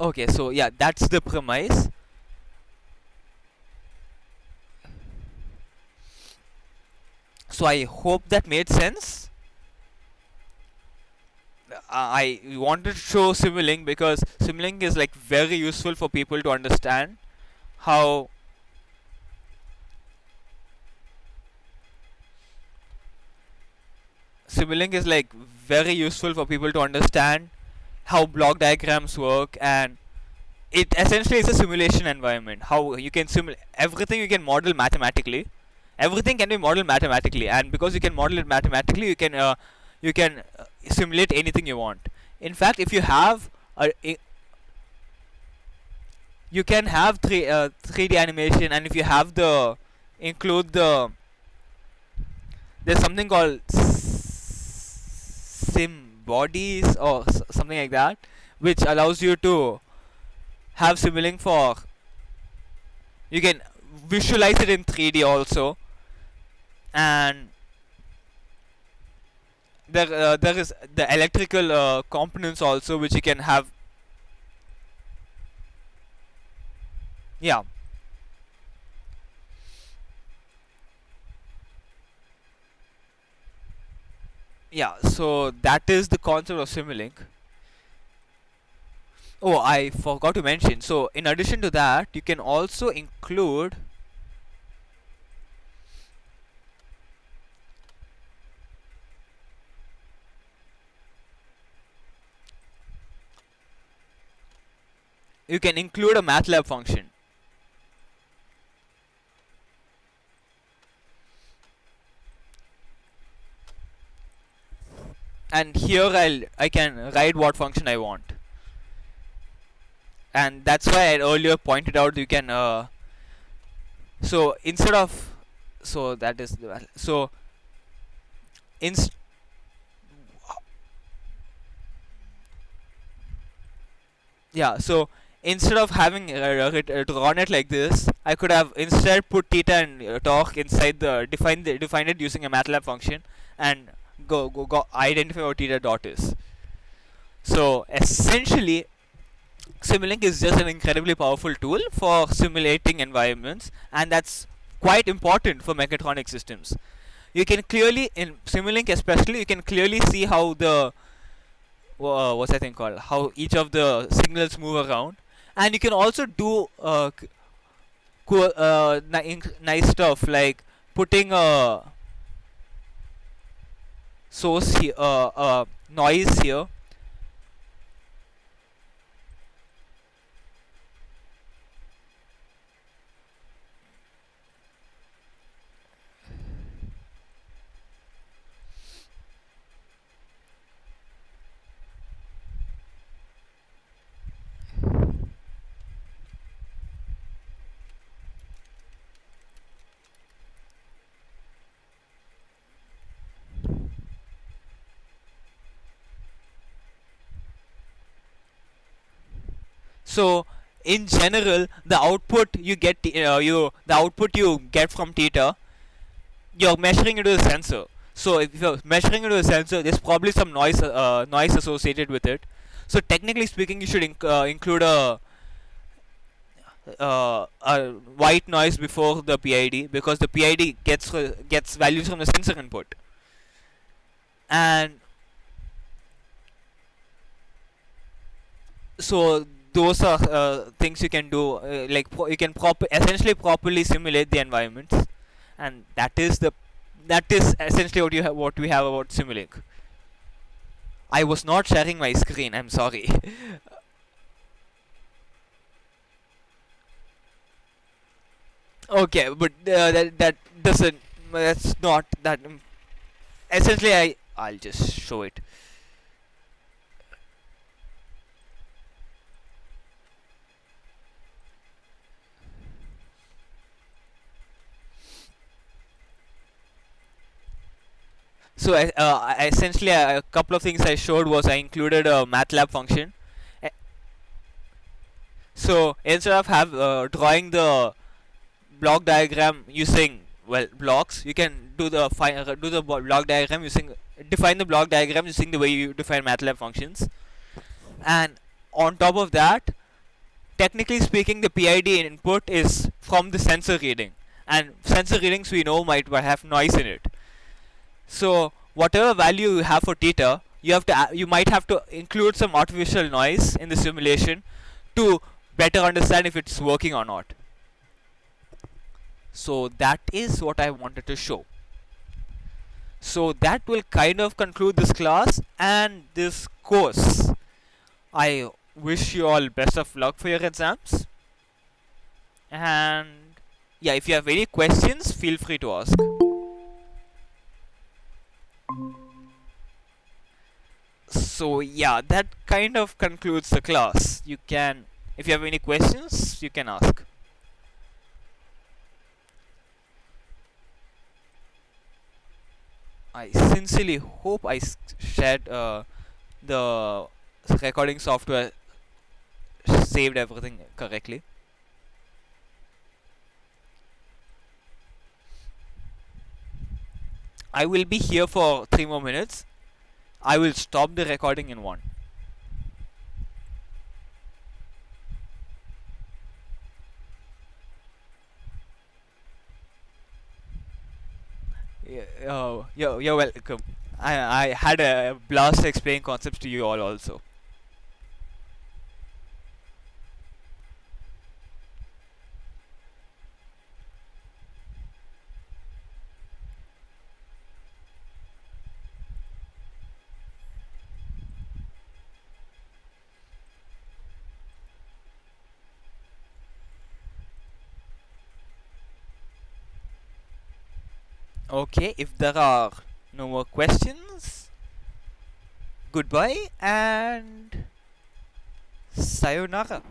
Okay, so yeah, that's the premise. So I hope that made sense. I wanted to show Simulink because Simulink is like very useful for people to understand how Simulink is like very useful for people to understand how block diagrams work, and it essentially is a simulation environment. How you can simulate everything, you can model mathematically. Everything can be modeled mathematically, and because you can model it mathematically, you can simulate anything you want. In fact, if you have you can have 3D animation, and if you have include there's something called sim bodies or something like that, which allows you to have Simulink for you can visualize it in 3D also, and there is the electrical components also which you can have. Yeah. Yeah, so that is the concept of Simulink. Oh, I forgot to mention. So in addition to that, you can also include a MATLAB function. And here I can write what function I want. And that's why I earlier pointed out you can so instead of so that is so yeah, so instead of having drawn it like this, I could have instead put theta and torque inside defined it using a MATLAB function, and go identify what theta dot is. So essentially, Simulink is just an incredibly powerful tool for simulating environments, and that's quite important for mechatronic systems. You can clearly, in Simulink especially, you can clearly see how the what's that thing called? How each of the signals move around, and you can also do nice stuff like putting a source here, noise here. So in general, the output you get, the output you get from theta, you're measuring it with a sensor. So if you're measuring it with a sensor, there's probably some noise associated with it. So technically speaking, you should include a white noise before the PID, because the PID gets values from the sensor input, and so those are things you can do. You can essentially properly simulate the environments, and that is essentially what we have about Simulink. I was not sharing my screen. I'm sorry. Okay, but that doesn't. That's not that. Essentially, I'll just show it. So essentially, a couple of things I showed was I included a Matlab function. Eh, So instead of drawing the block diagram using blocks, you can do the block diagram using define the block diagram using the way you define Matlab functions. And on top of that, technically speaking, the PID input is from the sensor reading, and sensor readings we know might have noise in it. So whatever value you have for theta, you might have to include some artificial noise in the simulation to better understand if it's working or not. So that is what I wanted to show. So that will kind of conclude this class and this course. I wish you all best of luck for your exams. And yeah, if you have any questions, feel free to ask. So yeah, that kind of concludes the class. If you have any questions, you can ask. I sincerely hope I shared the recording software saved everything correctly. I will be here for 3 more minutes. I will stop the recording in 1. You're welcome. I had a blast explaining concepts to you all also. Okay, if there are no more questions, goodbye and sayonara.